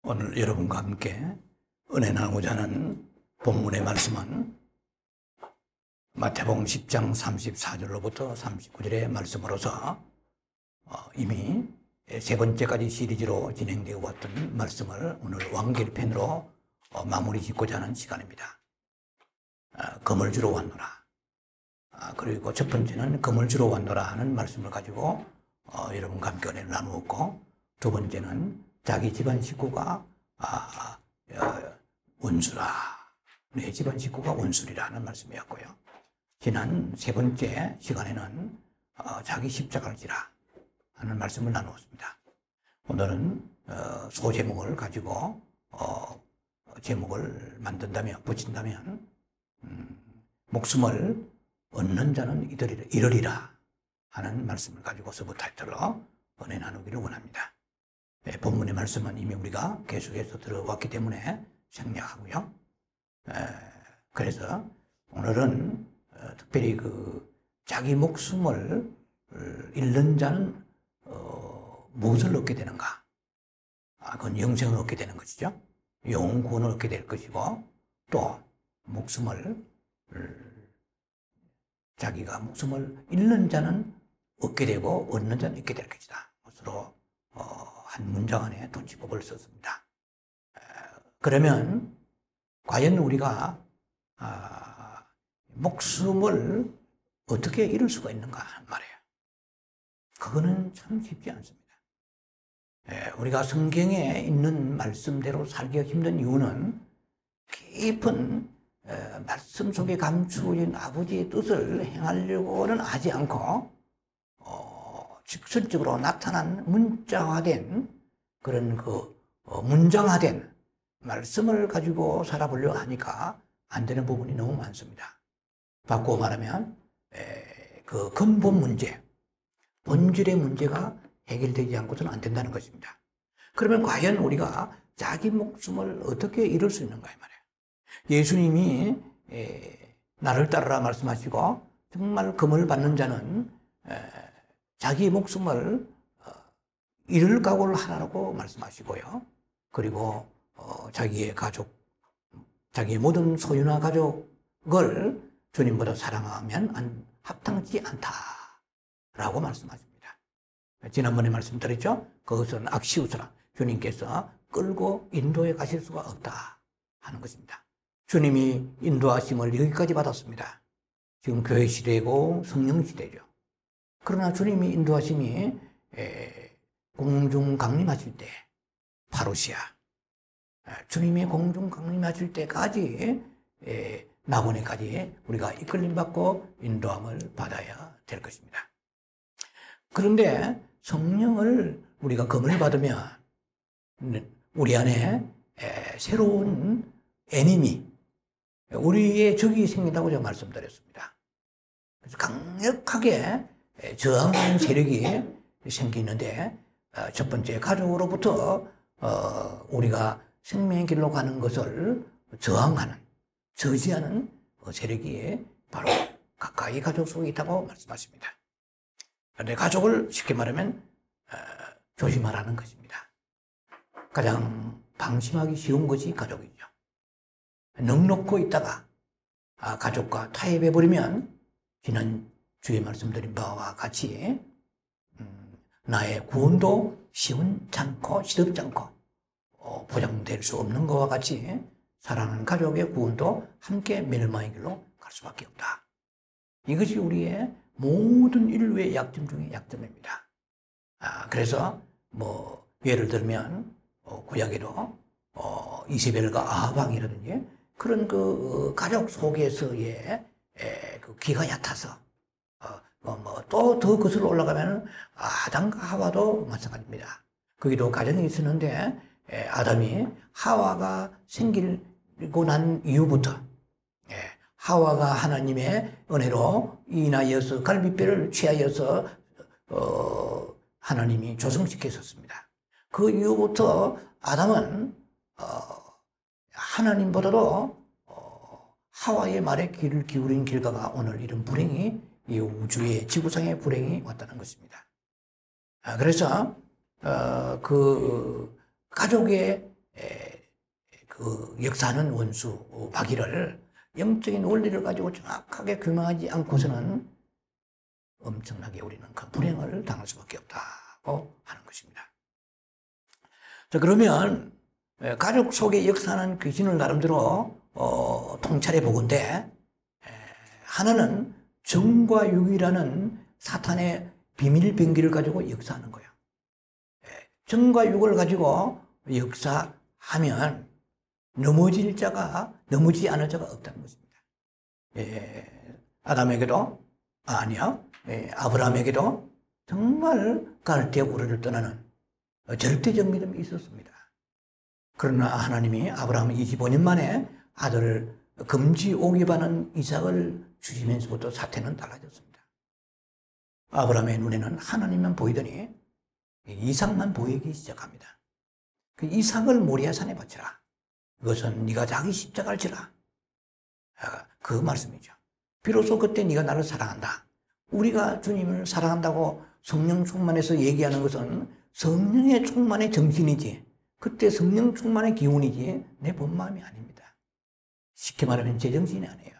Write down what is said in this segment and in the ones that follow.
오늘 여러분과 함께 은혜 나누고자 하는 본문의 말씀은 마태복음 10장 34절로부터 39절의 말씀으로서 이미 세 번째까지 시리즈로 진행되어 왔던 말씀을 오늘 완결편으로 마무리 짓고자 하는 시간입니다. 금을 주러 왔노라. 그리고 첫 번째는 금을 주러 왔노라 하는 말씀을 가지고 여러분과 함께 은혜를 나누었고, 두 번째는 자기 집안 식구가 원수라. 내 집안 식구가 원수리라는 말씀이었고요. 지난 세 번째 시간에는 자기 십자가를 지라 하는 말씀을 나누었습니다. 오늘은 소제목을 가지고 제목을 만든다면, 붙인다면 목숨을 얻는 자는 이르리라 하는 말씀을 가지고 서브타이틀로 은혜 나누기를 원합니다. 본문의 말씀은 이미 우리가 계속해서 들어왔기 때문에 생략하고요. 그래서 오늘은 특별히 자기 목숨을 잃는 자는 무엇을 얻게 되는가? 그건 영생을 얻게 되는 것이죠. 영구원을 얻게 될 것이고, 또 자기가 목숨을 잃는 자는 얻게 되고 얻는 자는 잃게 될 것이다. 것으로 한 문장 안에 도치법을 썼습니다. 그러면 과연 우리가 목숨을 어떻게 잃을 수가 있는가 하는 말이에요. 그거는 참 쉽지 않습니다. 우리가 성경에 있는 말씀대로 살기가 힘든 이유는 깊은 말씀 속에 감추어진 아버지의 뜻을 행하려고는 하지 않고 직설적으로 나타난 문자화된 그런 문장화된 말씀을 가지고 살아보려 하니까 안 되는 부분이 너무 많습니다. 바꾸어 말하면 그 근본 문제, 본질의 문제가 해결되지 않고서는 안 된다는 것입니다. 그러면 과연 우리가 자기 목숨을 어떻게 잃을 수 있는가 이 말이에요. 예수님이 나를 따르라 말씀하시고, 정말 금을 받는 자는 자기 목숨을 잃을 각오를 하라고 말씀하시고요. 그리고 자기의 가족, 자기의 모든 소유나 가족을 주님보다 사랑하면 합당치 않다라고 말씀하십니다. 지난번에 말씀드렸죠. 그것은 악시우스라. 주님께서 끌고 인도에 가실 수가 없다 하는 것입니다. 주님이 인도하심을 여기까지 받았습니다. 지금 교회 시대고 성령 시대죠. 그러나 주님이 인도하심이 공중 강림하실 때, 파루시아, 주님이 공중 강림하실 때까지 낙원에까지 우리가 이끌림받고 인도함을 받아야 될 것입니다. 그런데 성령을 우리가 금을 받으면 우리 안에 새로운 애니미, 우리의 적이 생긴다고 제가 말씀드렸습니다. 그래서 강력하게 저항하는 세력이 생기는데, 첫 번째 가족으로부터 우리가 생명의 길로 가는 것을 저항하는, 저지하는 세력이 바로 가까이 가족 속에 있다고 말씀하십니다. 그런데 가족을 쉽게 말하면 조심하라는 것입니다. 가장 방심하기 쉬운 것이 가족이죠. 넉넉고 있다가 가족과 타협해버리면 지난 주에 말씀드린 바와 같이 나의 구원도 시원찮고 시덥잖고 보장될 수 없는 것과 같이 사랑하는 가족의 구원도 함께 멸망의 길로 갈 수밖에 없다. 이것이 우리의 모든 인류의 약점 중에 약점입니다. 그래서 예를 들면 구약에도 이세벨과 아합왕이라든지 그런 가족 속에서의 기가 얕아서 또 더 거슬러 올라가면 아담과 하와도 마찬가지입니다. 거기도 가정이 있었는데 아담이 하와가 생기고 난 이후부터 하와가 하나님의 은혜로 인하여서 갈비뼈를 취하여서 하나님이 조성시켰었습니다. 그 이후부터 아담은 하나님보다도 하와의 말에 귀를 기울인 결과가 오늘 이런 불행이, 이 우주의 지구상의 불행이 왔다는 것입니다. 그래서 그 가족의 그 역사하는 원수 박이를 영적인 원리를 가지고 정확하게 규명하지 않고서는 엄청나게 우리는 큰 불행을 당할 수밖에 없다고 하는 것입니다. 자, 그러면 가족 속에 역사하는 귀신을 나름대로 통찰해 보건대 하나는 정과 육이라는 사탄의 비밀 병기를 가지고 역사하는 거예요. 정과 육을 가지고 역사하면 넘어지지 않을 자가 없다는 것입니다. 아담에게도, 아브라함에게도 정말 갈대 우르를 떠나는 절대적 믿음이 있었습니다. 그러나 하나님이 아브라함 25년 만에 아들을 금지 오기반한 이삭을 주시면서부터 사태는 달라졌습니다. 아브라함의 눈에는 하나님만 보이더니 이삭만 보이기 시작합니다. 그 이삭을 모리아산에 바치라. 그것은 네가 자기 십자가를 지라. 그 말씀이죠. 비로소 그때 네가 나를 사랑한다. 우리가 주님을 사랑한다고 성령 충만해서 얘기하는 것은 성령의 충만의 정신이지, 그때 성령 충만의 기운이지 내 본마음이 아닙니다. 쉽게 말하면 제 정신이 아니에요.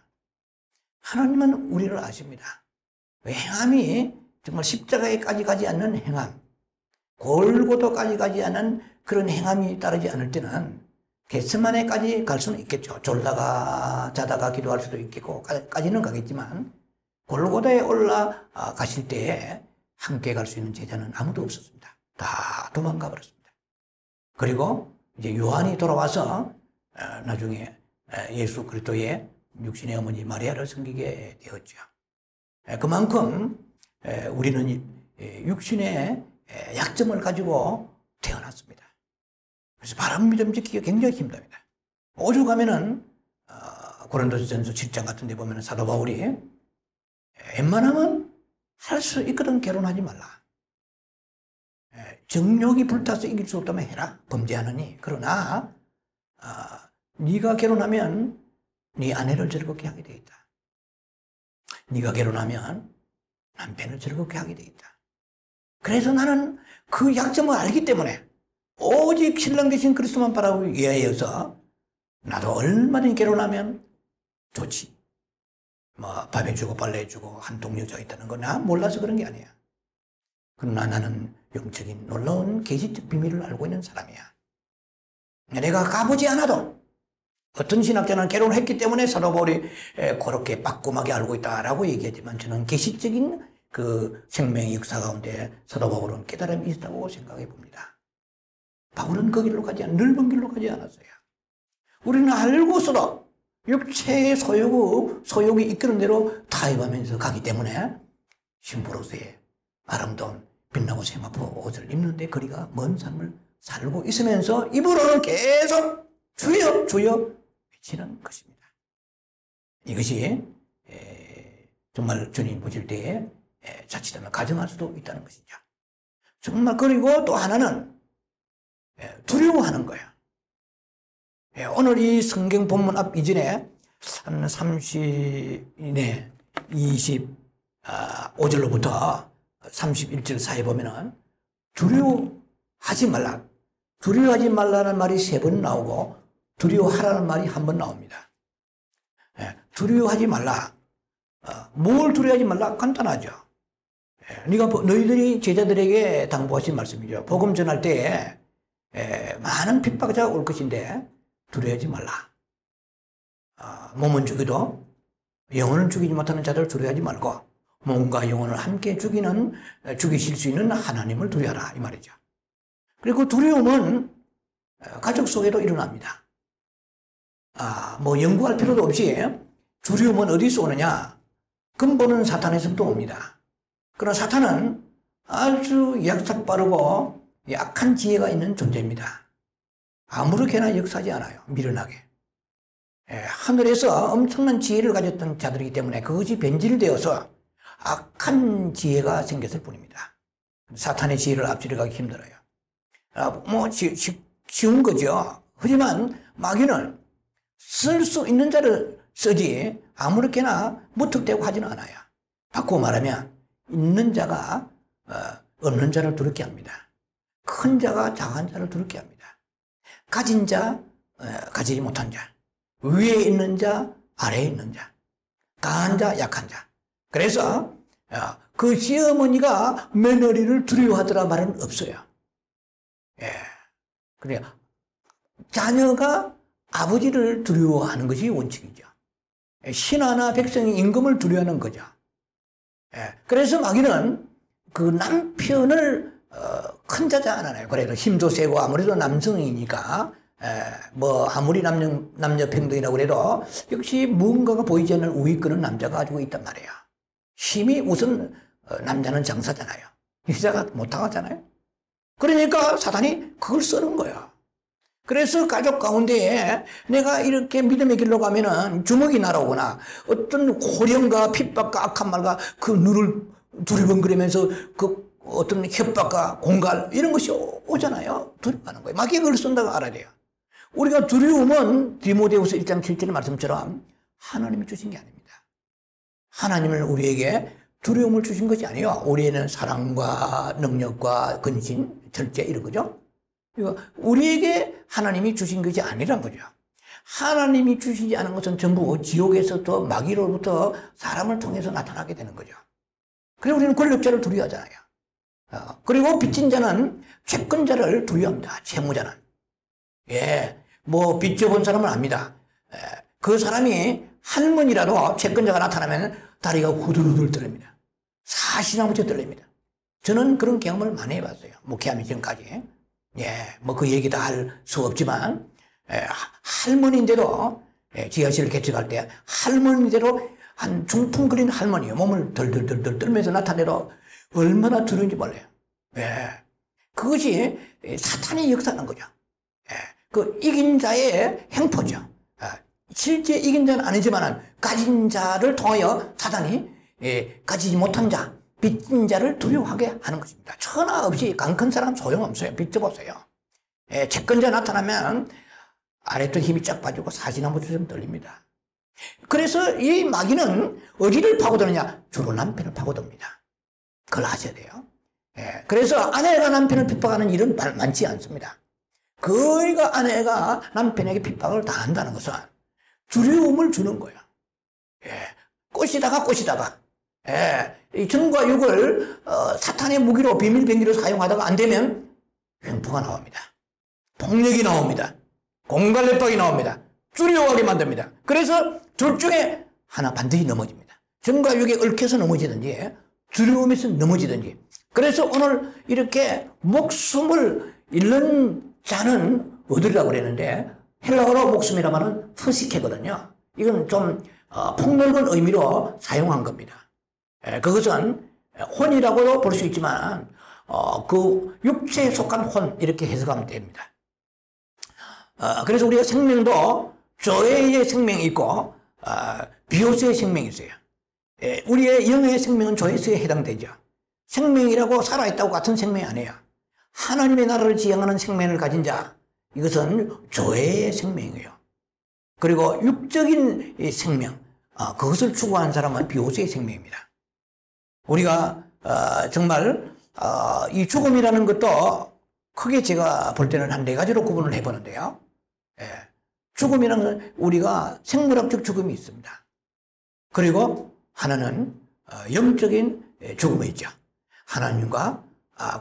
하나님은 우리를 아십니다. 행함이 정말 십자가에까지 가지 않는 행함, 골고토까지 가지 않은 그런 행함이 따르지 않을 때는 겟세마네까지 갈 수는 있겠죠. 졸다가 자다가 기도할 수도 있겠고 까지는 가겠지만 골고다에 올라가실 때에 함께 갈 수 있는 제자는 아무도 없었습니다. 다 도망가 버렸습니다. 그리고 이제 요한이 돌아와서 나중에 예수 그리스도의 육신의 어머니 마리아를 섬기게 되었죠. 그만큼 우리는 육신의 약점을 가지고 태어났습니다. 그래서 바른 믿음 지키기가 굉장히 힘듭니다. 오죽하면은 고린도전서 7장 같은 데 보면 사도 바울이 웬만하면 할 수 있거든 결혼하지 말라. 정욕이 불타서 이길 수 없다면 해라. 범죄하느니. 그러나 네가 결혼하면 네 아내를 즐겁게 하게 돼 있다. 네가 결혼하면 남편을 즐겁게 하게 돼 있다. 그래서 나는 그 약점을 알기 때문에 오직 신랑 되신 그리스도만 바라보기 위하여서 나도 얼마든지 결혼하면 좋지. 밥 해주고 빨래 해주고 한통 여자가 있다는 거 나 몰라서 그런 게 아니야. 그러나 나는 영적인 놀라운 계시적 비밀을 알고 있는 사람이야. 내가 가보지 않아도 어떤 신학자는 결혼했기 때문에 사도 바울이 그렇게 빠꼼하게 알고 있다라고 얘기하지만 저는 계시적인 그 생명의 역사 가운데 사도 바울은 깨달음이 있다고 생각해 봅니다. 바울은 그 길로 가지 않았어요. 넓은 길로 가지 않았어요. 우리는 알고서도 육체의 소욕이 이끄는 대로 타협하면서 가기 때문에 신부로서의 아름다운 빛나고 세마포 옷을 입는데 거리가 먼 삶을 살고 있으면서 입으로는 계속 주여 주여 외치는 것입니다. 이것이 정말 주님 보실 때에 자칫하면 가정할 수도 있다는 것이죠. 정말. 그리고 또 하나는 두려워하는 거예요. 오늘 이 성경 본문 앞 이전에 한 30네 25절로부터 31절 사이에 보면은 두려워하지 말라. 두려워하지 말라는 말이 3번 나오고 두려워하라는 말이 1번 나옵니다. 두려워하지 말라. 뭘 두려워하지 말라? 간단하죠. 너희들이 제자들에게 당부하신 말씀이죠. 복음 전할 때에 많은 핍박자가 올 것인데 두려워하지 말라. 몸은 죽이도 영혼을 죽이지 못하는 자들을 두려워하지 말고 몸과 영혼을 함께 죽이실 수 있는 하나님을 두려워하라 이 말이죠. 그리고 두려움은 가족 속에도 일어납니다. 연구할 필요도 없이 두려움은 어디서 오느냐? 근본은 사탄에서부터 옵니다. 그러나 사탄은 아주 약삭빠르고 약한 지혜가 있는 존재입니다. 아무렇게나 역사하지 않아요. 미련하게. 하늘에서 엄청난 지혜를 가졌던 자들이기 때문에 그것이 변질되어서 악한 지혜가 생겼을 뿐입니다. 사탄의 지혜를 앞지르가기 힘들어요. 쉬운 거죠. 하지만 마귀는 쓸 수 있는 자를 쓰지 아무렇게나 무턱대고 하지는 않아요. 바꾸어 말하면 있는 자가 없는 자를 두렵게 합니다. 큰 자가 작은 자를 두렵게 합니다. 가진 자, 가지지 못한 자, 위에 있는 자, 아래에 있는 자, 강한 자, 약한 자. 그래서 그 시어머니가 며느리를 두려워하더라 말은 없어요. 예. 그래 자녀가 아버지를 두려워하는 것이 원칙이죠. 신하나 백성이 임금을 두려워하는 거죠. 예. 그래서 마귀는 그 남편을 큰 자자 안 하나요. 그래도 힘도 세고 아무래도 남성이니까 뭐 아무리 남녀 평등이라고 그래도 역시 무언가가 보이지 않는 우위권은 남자가 가지고 있단 말이에요. 힘이 우선 남자는 장사잖아요. 여자가 못하잖아요. 그러니까 사단이 그걸 쓰는 거야. 그래서 가족 가운데에 내가 이렇게 믿음의 길로 가면은 주먹이 날아오거나 어떤 호령과 핍박과 악한 말과 그 눈을 두리번거리면서 그 어떤 협박과 공갈 이런 것이 오잖아요. 두려워하는 거예요. 마귀가 그걸 쓴다고 알아야 돼요. 우리가 두려움은 디모데후서 1장 7절 말씀처럼 하나님이 주신 게 아닙니다. 하나님을 우리에게 두려움을 주신 것이 아니에요. 우리에는 사랑과 능력과 근신, 절제 이런 거죠. 우리에게 하나님이 주신 것이 아니란 거죠. 하나님이 주시지 않은 것은 전부 지옥에서부터 마귀로부터 사람을 통해서 나타나게 되는 거죠. 그래서 우리는 권력자를 두려워하잖아요. 그리고 빚진 자는 채권자를 두려워합니다. 채무자는. 예, 뭐 빚 져본 사람은 압니다. 그 사람이 할머니라도 채권자가 나타나면 다리가 후들후들 떨립니다. 사시나무처 떨립니다. 저는 그런 경험을 많이 해봤어요. 목회하기 전까지. 예, 뭐 그 얘기 다 할 수 없지만, 할머니인데도, 지하실을 개척할 때, 할머니인데도 한 중풍 걸린 할머니요. 몸을 덜덜덜덜 떨면서 나타내도 얼마나 두려운지 몰라요. 예. 그것이 사탄이 역사하는 거죠. 예. 그 이긴 자의 행포죠. 실제 이긴 자는 아니지만, 가진 자를 통하여 사탄이, 가지지 못한 자, 빚진 자를 두려워하게 하는 것입니다. 천하 없이 강큰 사람 소용없어요. 빚져보세요. 채권자 나타나면 아래쪽 힘이 쫙 빠지고 사시나무처럼 떨립니다. 그래서 이 마귀는 어디를 파고드느냐? 주로 남편을 파고듭니다. 그걸 아셔야 돼요. 그래서 아내가 남편을 핍박하는 일은 많지 않습니다. 그이가 아내가 남편에게 핍박을 당한다는 것은 두려움을 주는 거예요. 꼬시다가 이 정과 육을 사탄의 무기로 비밀병기로 사용하다가 안 되면 횡포가 나옵니다. 폭력이 나옵니다. 공갈래박이 나옵니다. 두려워하게 만듭니다. 그래서 둘 중에 하나 반드시 넘어집니다. 정과 육에 얽혀서 넘어지든지 두려움에서 넘어지든지. 그래서 오늘 이렇게 목숨을 잃는 자는 어디라고 그랬는데 헬라어로 목숨이라고 하는 프시케거든요. 이건 좀 폭넓은 의미로 사용한 겁니다. 그것은 혼이라고도 볼 수 있지만 그 육체에 속한 혼 이렇게 해석하면 됩니다. 그래서 우리가 생명도 조회의 생명이 있고 비오스의 생명이 있어요. 우리의 영의 생명은 조회스에 해당되죠. 생명이라고 살아있다고 같은 생명이 아니에요. 하나님의 나라를 지향하는 생명을 가진 자, 이것은 조회의 생명이에요. 그리고 육적인 생명, 그것을 추구하는 사람은 비오스의 생명입니다. 우리가 정말 이 죽음이라는 것도 크게 제가 볼 때는 한 4가지로 구분을 해보는데요. 죽음이라는 건 우리가 생물학적 죽음이 있습니다. 그리고 하나는 영적인 죽음이 있죠. 하나님과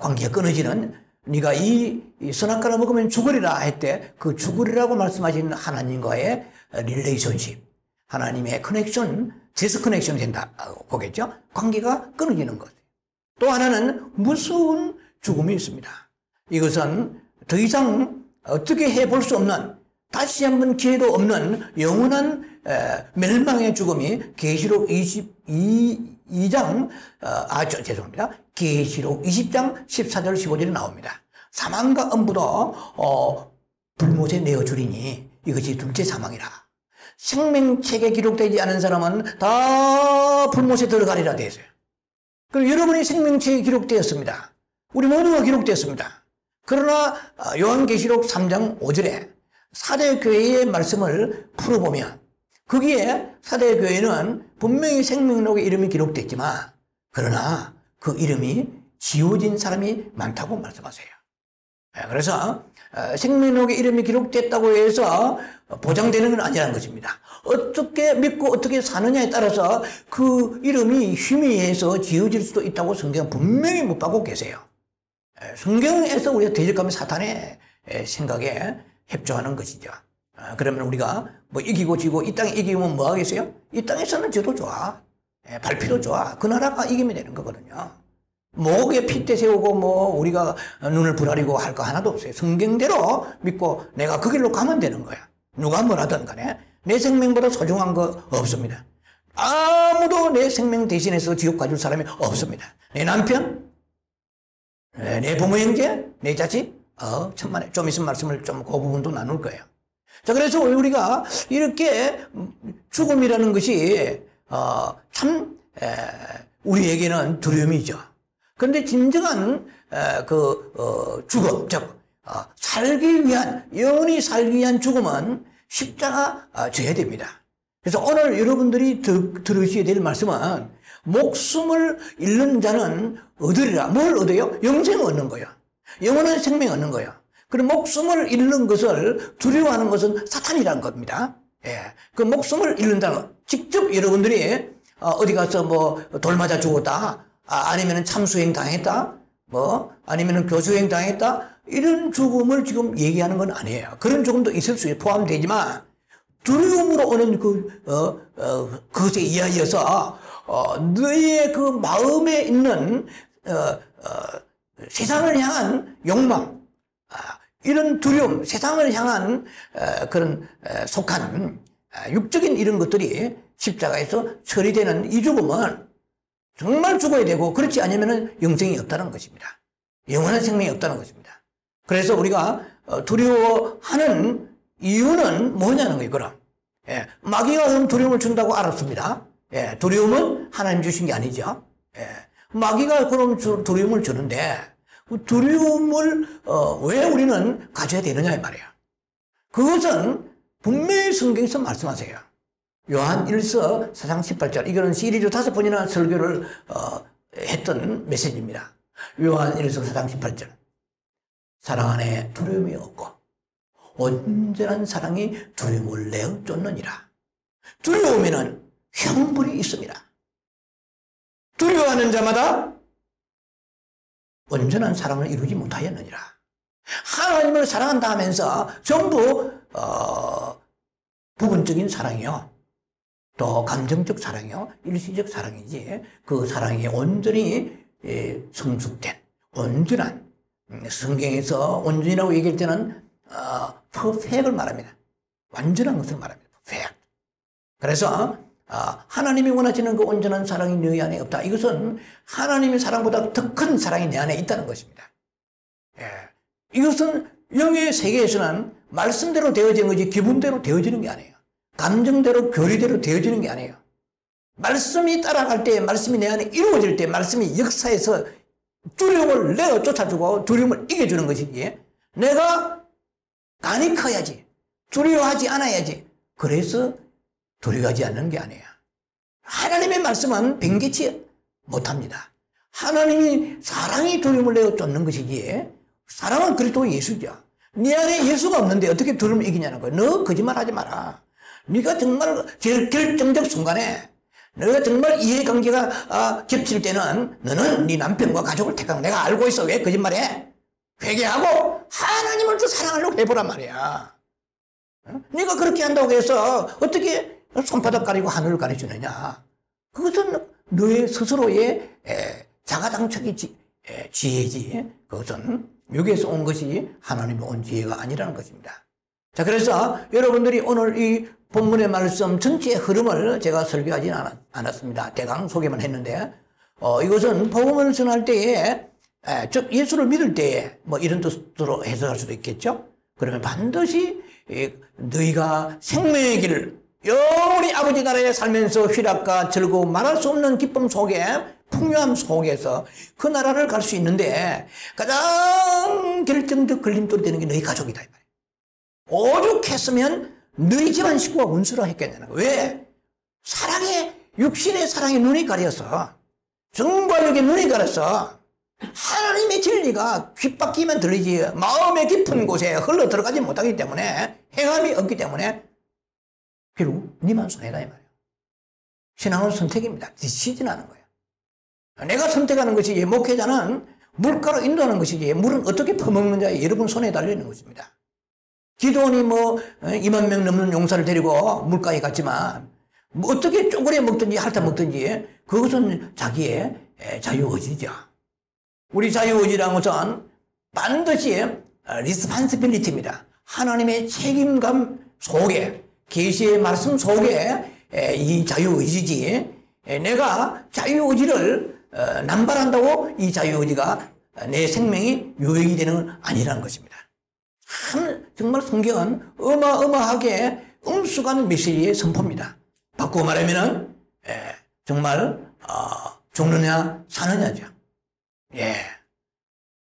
관계가 끊어지는, 네가 이 선악과를 먹으면 죽으리라 했대. 그 죽으리라고 말씀하신 하나님과의 릴레이션십, 하나님의 커넥션, 디스커넥션이 된다고 보겠죠. 관계가 끊어지는 것. 또 하나는 무서운 죽음이 있습니다. 이것은 더 이상 어떻게 해볼 수 없는, 다시 한번 기회도 없는 영원한 멸망의 죽음이 계시록 22장, 죄송합니다. 계시록 20장 14절 15절에 나옵니다. 사망과 음부도 불못에 내어주리니 이것이 둘째 사망이라. 생명책에 기록되지 않은 사람은 다 불못에 들어가리라 되어 있어요. 그럼 여러분이 생명책에 기록되었습니다. 우리 모두가 기록되었습니다. 그러나 요한계시록 3장 5절에 사대교회의 말씀을 풀어보면 거기에 사대교회는 분명히 생명록에 이름이 기록됐지만 그러나 그 이름이 지워진 사람이 많다고 말씀하세요. 그래서 생명록에 이름이 기록됐다고 해서 보장되는 건 아니라는 것입니다. 어떻게 믿고 어떻게 사느냐에 따라서 그 이름이 희미해서 지어질 수도 있다고 성경은 분명히 못 받고 계세요. 성경에서 우리가 대적하면 사탄의 생각에 협조하는 것이죠. 그러면 우리가 뭐 이기고 지고 이 땅에 이기면 뭐 하겠어요? 이 땅에서는 저도 좋아. 발피도 좋아. 그 나라가 이기면 되는 거거든요. 목에 핏대 세우고 뭐 우리가 눈을 부라리고 할 거 하나도 없어요. 성경대로 믿고 내가 그 길로 가면 되는 거야. 누가 뭐라든 간에 내 생명보다 소중한 거 없습니다. 아무도 내 생명 대신해서 지옥 가줄 사람이 없습니다. 내 남편, 내 부모 형제, 내 자식, 천만에 좀 있으면 말씀을 좀 그 부분도 나눌 거예요. 자, 그래서 우리가 이렇게 죽음이라는 것이 참 우리에게는 두려움이죠. 그런데 진정한 죽음, 즉 살기 위한, 영원히 살기 위한 죽음은 십자가 져야 됩니다. 그래서 오늘 여러분들이 들으셔야 될 말씀은 목숨을 잃는 자는 얻으리라. 뭘 얻어요? 영생을 얻는 거예요. 영원한 생명을 얻는 거예요. 그럼 목숨을 잃는 것을 두려워하는 것은 사탄이라는 겁니다. 그 목숨을 잃는다는 것. 직접 여러분들이 어디 가서 뭐 돌 맞아 죽었다. 아니면 참수행 당했다. 아니면 교수행 당했다. 이런 죽음을 지금 얘기하는 건 아니에요. 그런 죽음도 있을 수 포함되지만 두려움으로 오는 그것에 의하여서 너희의 그 마음에 있는 세상을 향한 욕망, 이런 두려움, 세상을 향한 그런 속한 육적인 이런 것들이 십자가에서 처리되는 이 죽음은 정말 죽어야 되고 그렇지 않으면 영생이 없다는 것입니다. 영원한 생명이 없다는 것입니다. 그래서 우리가 두려워하는 이유는 뭐냐는 거예요. 그럼 마귀가 그럼 두려움을 준다고 알았습니다. 두려움은 하나님 주신 게 아니죠. 마귀가 그럼 두려움을 주는데 그 두려움을 왜 우리는 가져야 되느냐 이 말이에요. 그것은 분명히 성경에서 말씀하세요. 요한 1서 4장 18절, 이거는 시리즈 5번이나 설교를 했던 메시지입니다. 요한 1서 4장 18절. 사랑 안에 두려움이 없고 온전한 사랑이 두려움을 내어 쫓느니라. 두려움에는 형벌이 있습니다. 두려워하는 자마다 온전한 사랑을 이루지 못하였느니라. 하나님을 사랑한다 하면서 전부 부분적인 사랑이요, 또 감정적 사랑이요, 일시적 사랑이지 그 사랑이 온전히 성숙된 온전한, 성경에서 온전이라고 얘기할 때는 퍼펙트를 말합니다. 완전한 것을 말합니다. 퍼펙트. 그래서 하나님이 원하시는 그 온전한 사랑이 너희 안에 없다. 이것은 하나님의 사랑보다 더 큰 사랑이 내 안에 있다는 것입니다. 이것은 영의 세계에서는 말씀대로 되어지는 거지 기분대로 되어지는 게 아니에요. 감정대로 교리대로 되어지는 게 아니에요. 말씀이 따라갈 때, 말씀이 내 안에 이루어질 때, 말씀이 역사에서 두려움을 내어 쫓아주고 두려움을 이겨주는 것이지, 내가 간이 커야지, 두려워하지 않아야지, 그래서 두려워하지 않는 게 아니에요. 하나님의 말씀은 변개치 못합니다. 하나님이 사랑이 두려움을 내어 쫓는 것이지, 사랑은 그리스도 예수죠. 네 안에 예수가 없는데 어떻게 두려움을 이기냐는 거예요. 너 거짓말하지 마라. 네가 정말 제일 결정적 순간에 너가 정말 이해관계가 겹칠 때는 너는 네 남편과 가족을 택하고, 내가 알고 있어. 왜 거짓말해? 회개하고 하나님을 더 사랑하려고 해보란 말이야. 네가 그렇게 한다고 해서 어떻게 손바닥 가리고 하늘을 가려주느냐. 그것은 너의 스스로의 자가당착의 지혜지. 그것은 여기에서 온 것이 하나님의 온 지혜가 아니라는 것입니다. 자, 그래서 여러분들이 오늘 이 본문의 말씀 전체의 흐름을 제가 설교하지 않았습니다. 대강 소개만 했는데, 이것은 복음을 전할 때에, 즉 예수를 믿을 때에 뭐 이런 뜻으로 해석할 수도 있겠죠. 그러면 반드시 너희가 생명의 길을 영원히 아버지 나라에 살면서 희락과 즐거움, 말할 수 없는 기쁨 속에, 풍요함 속에서 그 나라를 갈 수 있는데 가장 결정적 걸림돌이 되는 게 너희 가족이다 이 말이에요. 오죽했으면 너희 집안 식구가 원수라 했겠냐는 거예요. 왜? 사랑에, 육신의 사랑에 눈이 가려서, 정과력에 눈이 가려서 하나님의 진리가 귓바퀴만 들리지 마음의 깊은 곳에 흘러 들어가지 못하기 때문에 행함이 없기 때문에 결국 니만 손해다 이 말이에요. 신앙은 선택입니다. 디시즌하는 거예요. 내가 선택하는 것이지 목회자는 물가로 인도하는 것이지 물은 어떻게 퍼먹느냐에 여러분 손에 달려있는 것입니다. 기도원이 2만 명 넘는 용사를 데리고 물가에 갔지만 어떻게 쪼그려 먹든지 핥아 먹든지 그것은 자기의 자유의지죠. 우리 자유의지라는 것은 반드시 리스판시빌리티입니다. 하나님의 책임감 속에 계시의 말씀 속에 이 자유의지지 내가 자유의지를 남발한다고 이 자유의지가 내 생명이 유익이 되는 건 아니라는 것입니다. 정말 성경은 어마어마하게 엄숙한 메시지의 선포입니다. 바꾸어 말하면은 정말 죽느냐 사느냐죠.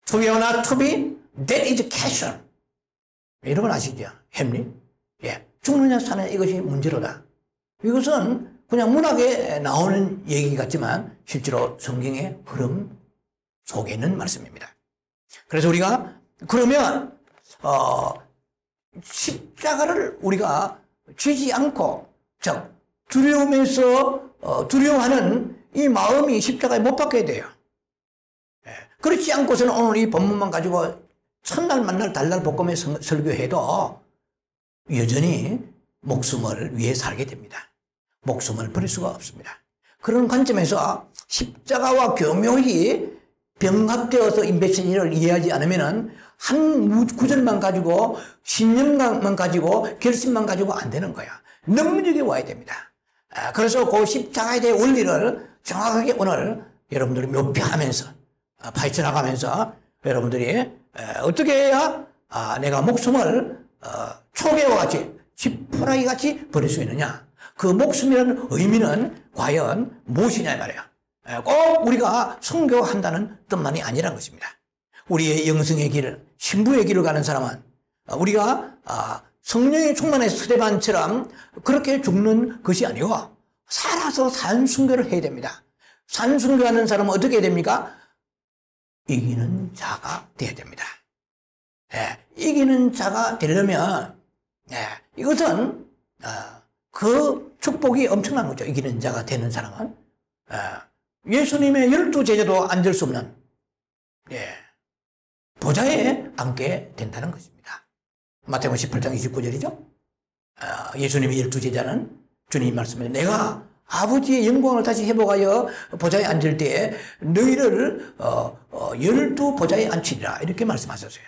To be or not to be, that is question. 여러분 아시죠? 햄릿? 죽느냐 사느냐 이것이 문제로다. 이것은 그냥 문학에 나오는 얘기 같지만 실제로 성경의 흐름 속에 있는 말씀입니다. 그래서 우리가 그러면 십자가를 우리가 쥐지 않고 즉 두려움에서 두려워하는 이 마음이 십자가에 못 박혀야 돼요. 그렇지 않고서는 오늘 이 본문만 가지고 첫날 만날 달날 볶음에 설교해도 여전히 목숨을 위해 살게 됩니다. 목숨을 버릴 수가 없습니다. 그런 관점에서 십자가와 교묘히 병합되어서 이 메시지를 이해하지 않으면 한 구절만 가지고 신념만 가지고 결심만 가지고 안 되는 거야. 능력이 와야 됩니다. 그래서 그 십자가에 대한 원리를 정확하게 오늘 여러분들이 묘피하면서 파헤쳐나가면서 여러분들이 어떻게 해야 내가 목숨을 초계와 같이 지푸라기 같이 버릴 수 있느냐. 그 목숨이라는 의미는 과연 무엇이냐 말이에요. 꼭 우리가 선교한다는 뜻만이 아니란 것입니다. 우리의 영성의 길, 신부의 길을 가는 사람은 우리가 성령의 충만의 스데반처럼 그렇게 죽는 것이 아니고 살아서 산순교를 해야 됩니다. 산순교하는 사람은 어떻게 해야 됩니까? 이기는 자가 되어야 됩니다. 이기는 자가 되려면 이것은 그 축복이 엄청난 거죠. 이기는 자가 되는 사람은 예수님의 12제자도 앉을 수 없는 보좌에 앉게 된다는 것입니다. 마태복음 18장 29절이죠. 예수님의 12제자는 주님 말씀에 내가 아버지의 영광을 다시 회복하여 보좌에 앉을 때에 너희를 12보좌에 앉히리라 이렇게 말씀하셨어요.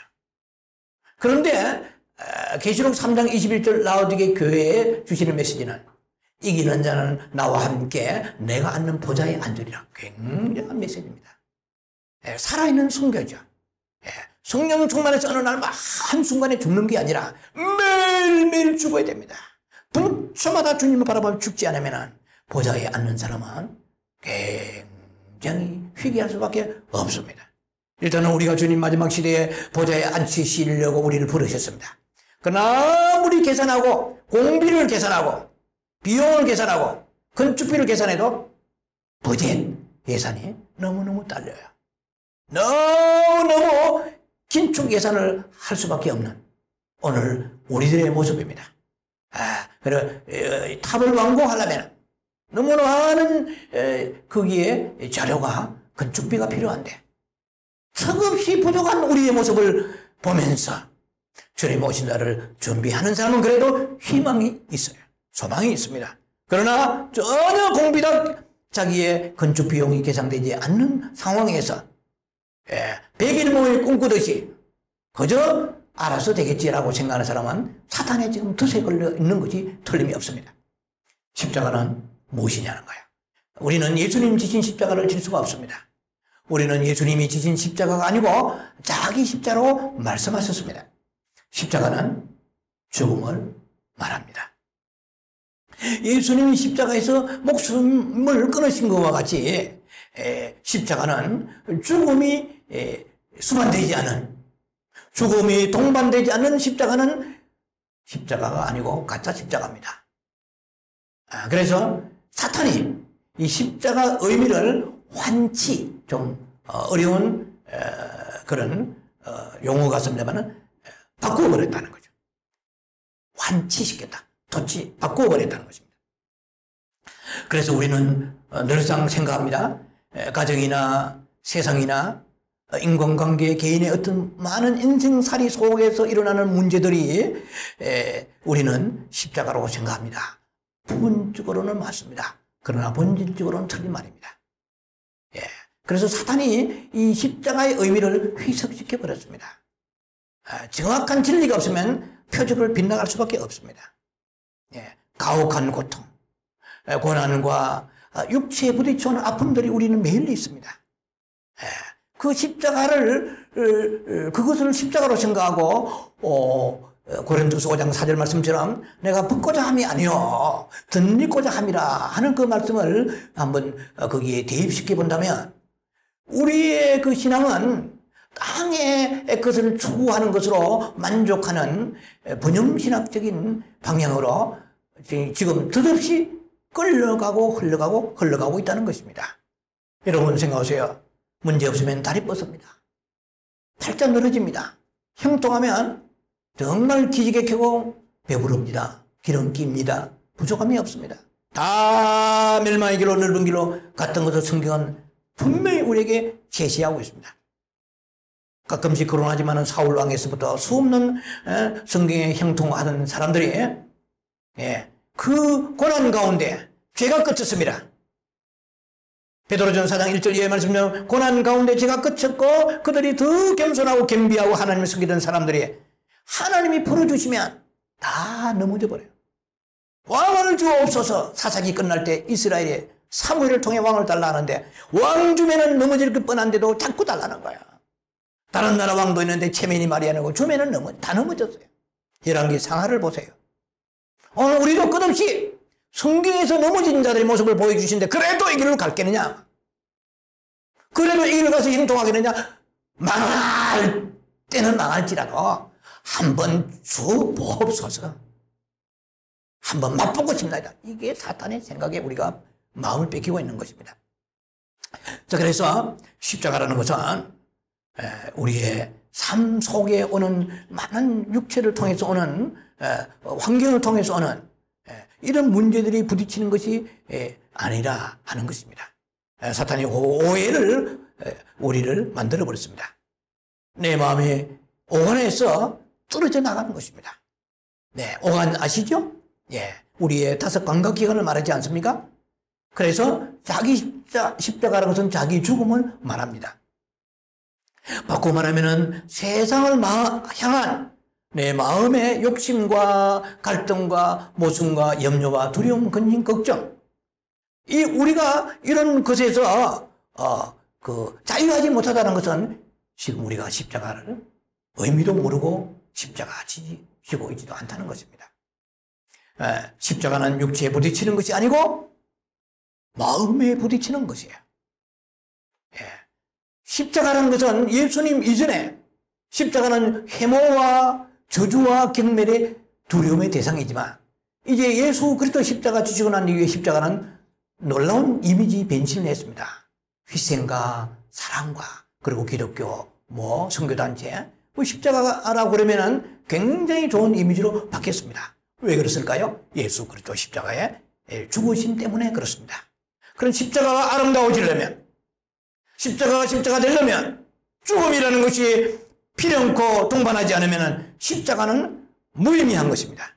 그런데 계시록 3장 21절 라오디게 교회에 주시는 메시지는 이기는 자는 나와 함께 내가 앉는 보좌에 앉으리라. 굉장한 메시지입니다. 살아있는 순교죠. 성령 충만해서 어느 날 한순간에 죽는 게 아니라 매일매일 죽어야 됩니다. 분초마다 주님을 바라보며 죽지 않으면 보좌에 앉는 사람은 굉장히 회개할 수밖에 없습니다. 일단은 우리가 주님 마지막 시대에 보좌에 앉히시려고 우리를 부르셨습니다. 그러나 아무리 계산하고 공비를 계산하고 비용을 계산하고 건축비를 계산해도 버젯 예산이 너무너무 딸려요. 너무너무 긴축 예산을 할 수밖에 없는 오늘 우리들의 모습입니다. 그리고 탑을 완공하려면 너무나 많은 거기에 자료가 건축비가 필요한데 턱없이 부족한 우리의 모습을 보면서 주님 오신 날을 준비하는 사람은 그래도 희망이 있어요. 소망이 있습니다. 그러나 전혀 공비다 자기의 건축 비용이 계산되지 않는 상황에서 백일모에 꿈꾸듯이 그저 알아서 되겠지라고 생각하는 사람은 사탄에 지금 덫에 걸려 있는 것이 틀림이 없습니다. 십자가는 무엇이냐는 거예요. 우리는 예수님 지신 십자가를 질 수가 없습니다. 우리는 예수님이 지신 십자가가 아니고 자기 십자로 말씀하셨습니다. 십자가는 죽음을 말합니다. 예수님이 십자가에서 목숨을 끊으신 것과 같이 십자가는 죽음이 수반되지 않은 죽음이 동반되지 않는 십자가는 십자가가 아니고 가짜 십자가입니다. 그래서 사탄이 이 십자가 의미를 환치 좀 어려운 그런 용어가 씁니다만은 바꾸어버렸다는 거죠. 환치시켰다. 도치 바꾸어버렸다는 것입니다. 그래서 우리는 늘상 생각합니다. 가정이나 세상이나 인간관계, 개인의 어떤 많은 인생살이 속에서 일어나는 문제들이 우리는 십자가로 생각합니다. 부분적으로는 맞습니다. 그러나 본질적으로는 틀린 말입니다. 그래서 사탄이 이 십자가의 의미를 희석시켜 버렸습니다. 정확한 진리가 없으면 표적을 빗나갈 수밖에 없습니다. 가혹한 고통, 고난과 육체에 부딪혀오는 아픔들이 우리는 매일 있습니다. 그 십자가를, 그것을 십자가로 생각하고, 고린도서 5장 4절 말씀처럼 내가 붙고자 함이 아니요 덧입고자 함이라 하는 그 말씀을 한번 거기에 대입시켜 본다면 우리의 그 신앙은 땅의 것을 추구하는 것으로 만족하는 번영신학적인 방향으로 지금 덧없이 흘러가고 있다는 것입니다. 여러분 생각하세요. 문제 없으면 다리 뻗습니다. 팔자 늘어집니다. 형통하면 정말 기지개 켜고 배부릅니다. 기름깁니다. 부족함이 없습니다. 다 멸망의 길로 넓은 길로 갔던 것을 성경은 분명히 우리에게 제시하고 있습니다. 가끔씩 거론하지만 사울 왕에서부터 수없는 성경에 형통하던 사람들이 그 고난 가운데 죄가 그쳤습니다. 베드로전 4장 1절 이하의 말씀은 고난 가운데 죄가 그쳤고 그들이 더 겸손하고 겸비하고 하나님을 섬기던 사람들이 하나님이 풀어주시면 다 넘어져 버려요. 왕을 주옵소서. 사사기 끝날 때 이스라엘이 사무엘을 통해 왕을 달라 하는데 왕 주면은 넘어질 그 뻔한데도 자꾸 달라는 거야. 다른 나라 왕도 있는데 체면이 말이 안 하고 주면은 다 넘어졌어요. 열왕기 상하를 보세요. 오늘 우리도 끝없이 성경에서 넘어진 자들의 모습을 보여주시는데 그래도 이 길로 갈겠느냐? 그래도 이 길을 가서 형통하겠느냐? 망할 때는 망할지라도 한번 주옵소서. 한번 맛보고 싶나이다. 이게 사탄의 생각에 우리가 마음을 뺏기고 있는 것입니다. 자, 그래서 십자가라는 것은 우리의 삶 속에 오는 많은 육체를 통해서 오는 환경을 통해서 오는 이런 문제들이 부딪히는 것이 아니라 하는 것입니다. 사탄이 오해를 우리를 만들어 버렸습니다. 내 마음의 오간에서 뚫어져 나가는 것입니다. 네, 오간 아시죠? 우리의 5 감각기관을 말하지 않습니까? 그래서 자기 십자가라는 것은 자기 죽음을 말합니다. 바꾸고 말하면은 세상을 향한 내 마음의 욕심과 갈등과 모순과 염려와 두려움, 근심, 걱정. 우리가 이런 것에서, 자유하지 못하다는 것은 지금 우리가 십자가를 의미도 모르고 십자가 지고 있지도 않다는 것입니다. 십자가는 육체에 부딪히는 것이 아니고 마음에 부딪히는 것이에요. 십자가라는 것은 예수님 이전에 십자가는 해모와 저주와 경멸의 두려움의 대상이지만 이제 예수 그리스도 십자가 지시고 난 이후에 십자가는 놀라운 이미지 변신을 했습니다. 희생과 사랑과 그리고 기독교, 선교단체, 십자가라고 그러면은 굉장히 좋은 이미지로 바뀌었습니다. 왜 그랬을까요? 예수 그리스도 십자가의 죽으심 때문에 그렇습니다. 그런 십자가가 아름다워지려면 십자가 되려면 죽음이라는 것이 필연코 동반하지 않으면 십자가는 무의미한 것입니다.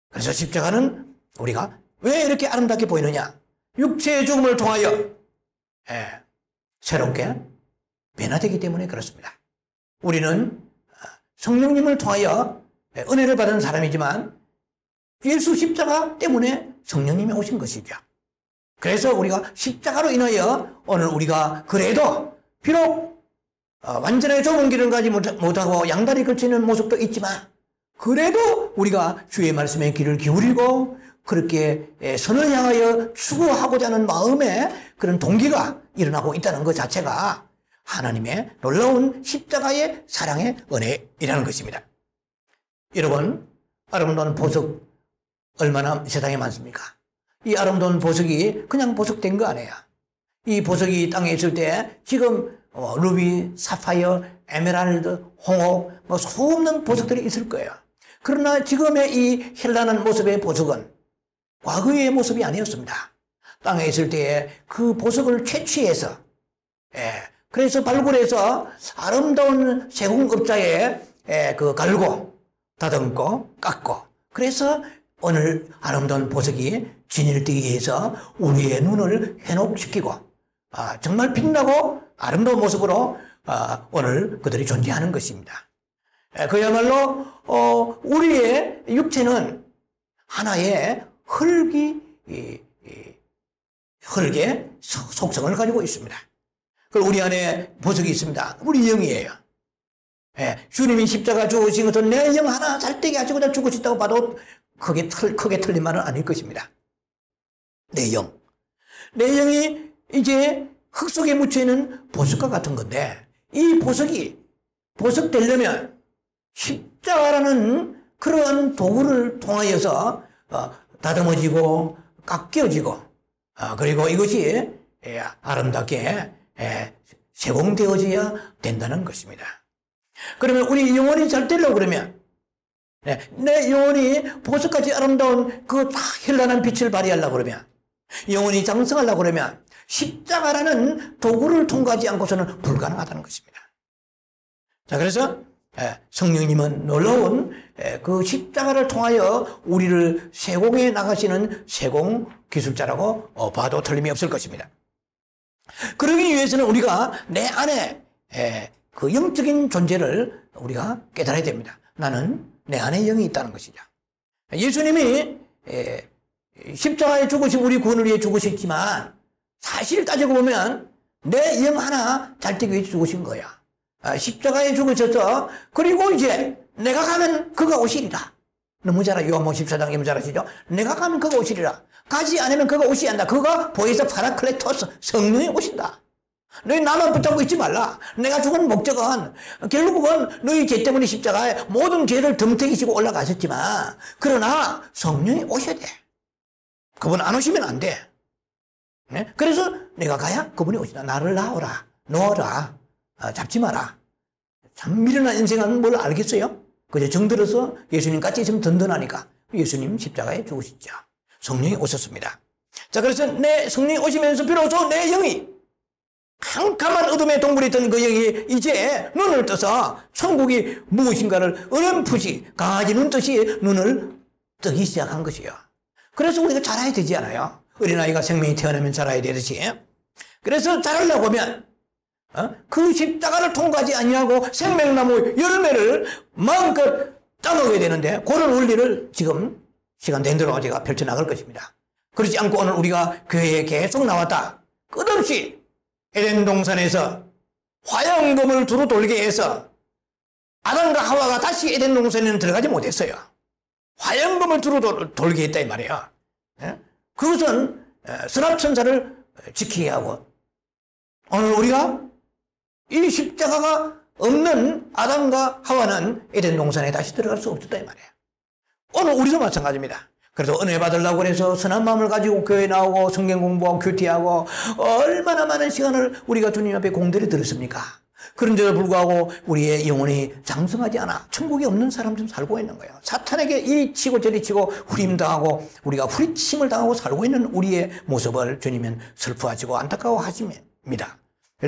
그래서 십자가는 우리가 왜 이렇게 아름답게 보이느냐? 육체의 죽음을 통하여 새롭게 변화되기 때문에 그렇습니다. 우리는 성령님을 통하여 은혜를 받은 사람이지만 예수 십자가 때문에 성령님이 오신 것이죠. 그래서 우리가 십자가로 인하여 오늘 우리가 그래도 비록 완전하게 좁은 길을 가지 못하고 양다리 걸치는 모습도 있지만 그래도 우리가 주의 말씀에 귀를 기울이고 그렇게 선을 향하여 추구하고자 하는 마음에 그런 동기가 일어나고 있다는 것 자체가 하나님의 놀라운 십자가의 사랑의 은혜이라는 것입니다. 여러분, 아름다운 보석 얼마나 세상에 많습니까? 이 아름다운 보석이 그냥 보석된 거 아니에요. 이 보석이 땅에 있을 때 지금 루비, 사파이어, 에메랄드, 홍옥, 뭐 수없는 보석들이 있을 거예요. 그러나 지금의 이 현란한 모습의 보석은 과거의 모습이 아니었습니다. 땅에 있을 때에 그 보석을 채취해서, 그래서 발굴해서 아름다운 세공업자에 그 갈고, 다듬고, 깎고, 그래서 오늘 아름다운 보석이 진일되게 해서 우리의 눈을 현혹시키고, 정말 빛나고 아름다운 모습으로 오늘 그들이 존재하는 것입니다. 그야말로 우리의 육체는 하나의 흙의 속성을 가지고 있습니다. 그리고 우리 안에 보석이 있습니다. 우리 영이에요. 주님이 십자가 죽으신 것은 내 영 하나 잘되게 하시고자 죽으셨다고 봐도 크게 틀린 말은 아닐 것입니다. 내 영이 이제 흙 속에 묻혀있는 보석과 같은 건데, 이 보석이 보석되려면 십자가라는 그러한 도구를 통하여서 다듬어지고 깎여지고, 그리고 이것이 아름답게 세공되어져야 된다는 것입니다. 그러면 우리 영혼이 잘 되려고 그러면, 내 영혼이 보석같이 아름다운 그 현란한 빛을 발휘하려고 그러면, 영혼이 장성하려고 그러면 십자가라는 도구를 통과하지 않고서는 불가능하다는 것입니다. 자, 그래서 성령님은 놀라운 그 십자가를 통하여 우리를 세공해 나가시는 세공 기술자라고 봐도 틀림이 없을 것입니다. 그러기 위해서는 우리가 내 안에 그 영적인 존재를 우리가 깨달아야 됩니다. 나는 내 안에 영이 있다는 것이죠. 예수님이 십자가에 죽으시고 우리 구원을 위해 죽으셨지만 사실 따지고 보면 내 영 하나 잘 되기 위해 죽으신 거야. 십자가에 죽으셔서, 그리고 이제 내가 가면 그가 오시리라. 너무 잘 알아요. 요한복음 14장 너무 잘 아시죠? 내가 가면 그가 오시리라. 가지 않으면 그가 오시지 않는다. 그가 보혜사 파라클레토스, 성령이 오신다. 너희 나만 붙잡고 있지 말라. 내가 죽은 목적은 결국은 너희 죄 때문에 십자가에 모든 죄를 덤태기 지고 올라가셨지만, 그러나 성령이 오셔야 돼. 그분 안 오시면 안 돼. 그래서 내가 가야 그분이 오신다. 나를 낳아라, 놓아라, 잡지 마라. 참 미련한 인생은 뭘 알겠어요? 그저 정들어서 예수님 같이 있으면 든든하니까 예수님 십자가에 죽으셨죠. 성령이 오셨습니다. 자, 그래서 내 성령이 오시면서 비로소 내 영이, 캄캄한 어둠의 동굴에 있던 그 영이 이제 눈을 떠서 천국이 무엇인가를 어렴풋이 강아지 눈뜨시 눈을 뜨기 시작한 것이에요. 그래서 우리가 자라야 되지 않아요? 어린아이가 생명이 태어나면 자라야 되듯이. 그래서 자라려고 하면 그 십자가를 통과하지 아니하고 생명나무 열매를 마음껏 따먹어야 되는데, 그런 원리를 지금 시간 된 대로 제가 펼쳐나갈 것입니다. 그렇지 않고 오늘 우리가 교회에 계속 나왔다, 끝없이 에덴 동산에서 화양금을 두루 돌게 해서 아담과 하와가 다시 에덴 동산에는 들어가지 못했어요. 화양금을 두루 돌게 했다 이 말이에요. 그것은 선합천사를 지키게 하고, 오늘 우리가 이 십자가가 없는 아담과 하와는 에덴 동산에 다시 들어갈 수 없었다 이 말이에요. 오늘 우리도 마찬가지입니다. 그래도 은혜 받으려고 해서 선한 마음을 가지고 교회에 나오고 성경 공부하고 큐티하고 얼마나 많은 시간을 우리가 주님 앞에 공들여 들었습니까? 그런데도 불구하고 우리의 영혼이 장성하지 않아 천국이 없는 사람들은 살고 있는 거예요. 사탄에게 이리 치고 저리 치고 후림당하고 우리가 후리침을 당하고 살고 있는 우리의 모습을 주님은 슬퍼하시고 안타까워하십니다.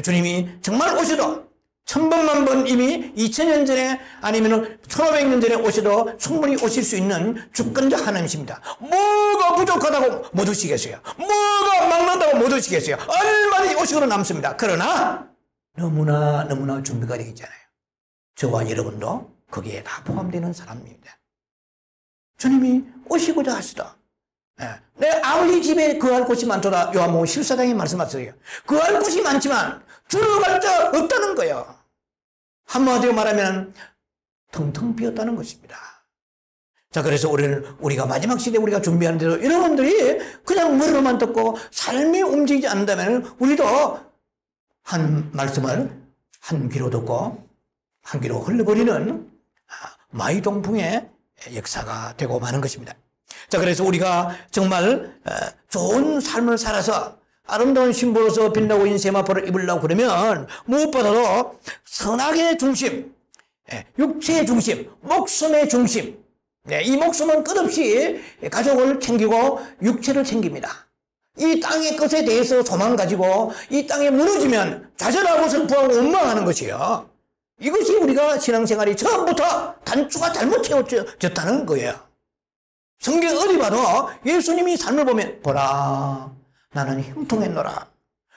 주님이 정말 오셔도 1000번만 번 이미 2000년 전에 아니면 1500년 전에 오셔도 충분히 오실 수 있는 주권자 하나님이십니다. 뭐가 부족하다고 못 오시겠어요? 뭐가 막는다고 못 오시겠어요? 얼마든지 오시고는 남습니다. 그러나 너무나 준비가 되어 있잖아요. 저와 여러분도 거기에 다 포함되는 사람입니다. 주님이 오시고자 하시다. 내 아버지 집에 거할 곳이 많도다. 요한복음 14장에 말씀하세요. 거할 곳이 많지만 들어갈 자 없다는 거예요. 한마디로 말하면 텅텅 비었다는 것입니다. 자, 그래서 우리가 마지막 시대에 우리가 준비하는데도 여러분들이 그냥 머리로만 듣고 삶이 움직이지 않는다면 우리도 한 말씀을 한 귀로 듣고 한 귀로 흘려버리는 마이동풍의 역사가 되고 마는 것입니다. 자, 그래서 우리가 정말 좋은 삶을 살아서 아름다운 신부로서 빛나고 있는 세마포를 입으려고 그러면 무엇보다도 선악의 중심, 육체의 중심, 목숨의 중심, 이 목숨은 끝없이 가족을 챙기고 육체를 챙깁니다. 이 땅의 것에 대해서 소망 가지고 이 땅에 무너지면 좌절하고 슬퍼하고 원망하는 것이요. 이것이 우리가 신앙생활이 처음부터 단추가 잘못 채워졌다는 거예요. 성경 어디 봐도 예수님이 삶을 보면 보라 나는 형통했노라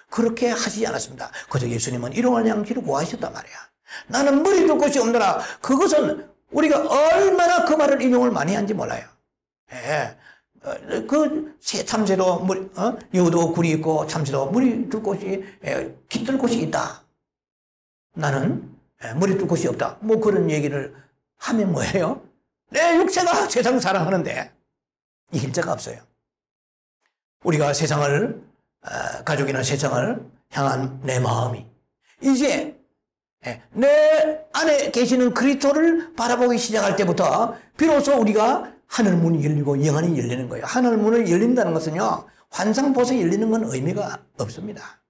그렇게 하시지 않았습니다. 그저 예수님은 일용할 양식을 구하셨단 말이야. 나는 머리 둘 곳이 없노라. 그것은 우리가 얼마나 그 말을 인용을 많이 한지 몰라요. 그 참새도 여우도 굴이 있고 참새도 머리 둘 곳이 깃들 곳이 있다. 나는 머리 둘 곳이 없다. 뭐 그런 얘기를 하면 뭐예요? 내 육체가 세상 사랑하는데 이길 자가 없어요. 우리가 세상을 가족이나 세상을 향한 내 마음이 이제 내 안에 계시는 그리스도를 바라보기 시작할 때부터 비로소 우리가 하늘 문이 열리고 영안이 열리는 거예요. 하늘 문을 열린다는 것은요, 환상 보서 열리는 건 의미가 없습니다.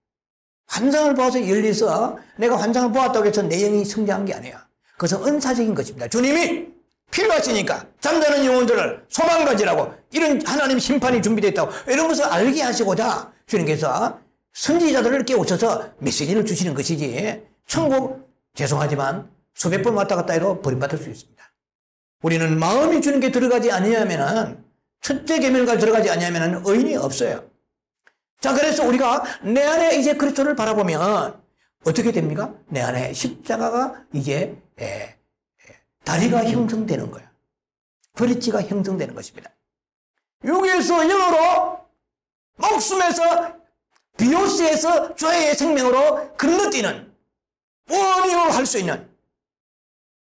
환상을 봐서 열려서 내가 환상을 보았다고 해서 내 영이 성장한 게 아니에요. 그것은 은사적인 것입니다. 주님이 필요하시니까 잠자는 영혼들을 소망 가지라고 이런 하나님 심판이 준비되어 있다고 이런 것을 알게 하시고자 주님께서 선지자들을 깨우쳐서 메시지를 주시는 것이지 천국 죄송하지만 수백 번 왔다 갔다 해도 버림받을 수 있습니다. 우리는 마음이 주님께 들어가지 아니하면은 첫째 계명까지 들어가지 아니하면은 의인이 없어요. 자, 그래서 우리가 내 안에 이제 그리스도를 바라보면 어떻게 됩니까? 내 안에 십자가가 이제 다리가 형성되는 거예요. 브릿지가 형성되는 것입니다. 여기에서 영으로 목숨에서 비오스에서 죄의 생명으로 건너뛰는 원이요 할 수 있는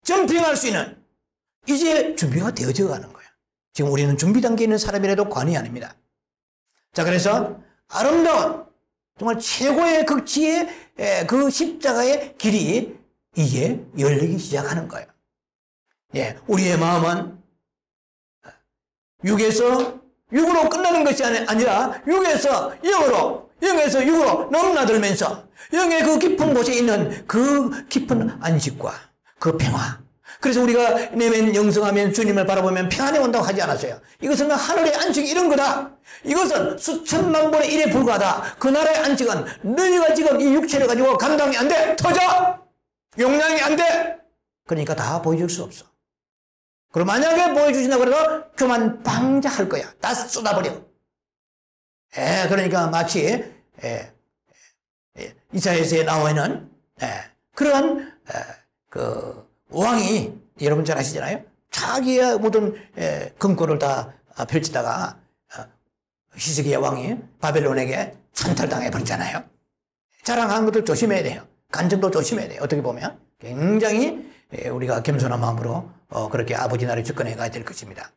점핑할 수 있는 이제 준비가 되어져 가는 거예요. 지금 우리는 준비 단계에 있는 사람이라도 관이 아닙니다. 자, 그래서 아름다운 정말 최고의 극치의 그 십자가의 길이 이제 열리기 시작하는 거예요. 우리의 마음은 육에서 육으로 끝나는 것이 아니라 육에서 영으로, 영에서 육으로 넘나들면서 영의 그 깊은 곳에 있는 그 깊은 안식과 그 평화. 그래서 우리가 내면 영성하면 주님을 바라보면 평안이 온다고 하지 않았어요. 이것은 하늘의 안식이 이런 거다. 이것은 수천만 분의 1에 불과하다. 그 나라의 안식은 너희가 지금 이 육체를 가지고 감당이 안 돼. 터져. 용량이 안 돼. 그러니까 다 보여줄 수 없어. 그리고 만약에 보여주신다고 해도 그만 방자할 거야. 다 쏟아버려. 그러니까 마치 이사야서에 나와 있는 그러한 그 왕이 여러분 잘 아시잖아요. 자기의 모든 금고를 다 펼치다가 히스기야 왕이 바벨론에게 찬탈당해 버렸잖아요. 자랑하는 것도 조심해야 돼요. 간증도 조심해야 돼요. 어떻게 보면 굉장히 우리가 겸손한 마음으로 그렇게 아버지 나라에 접근해 가야 될 것입니다.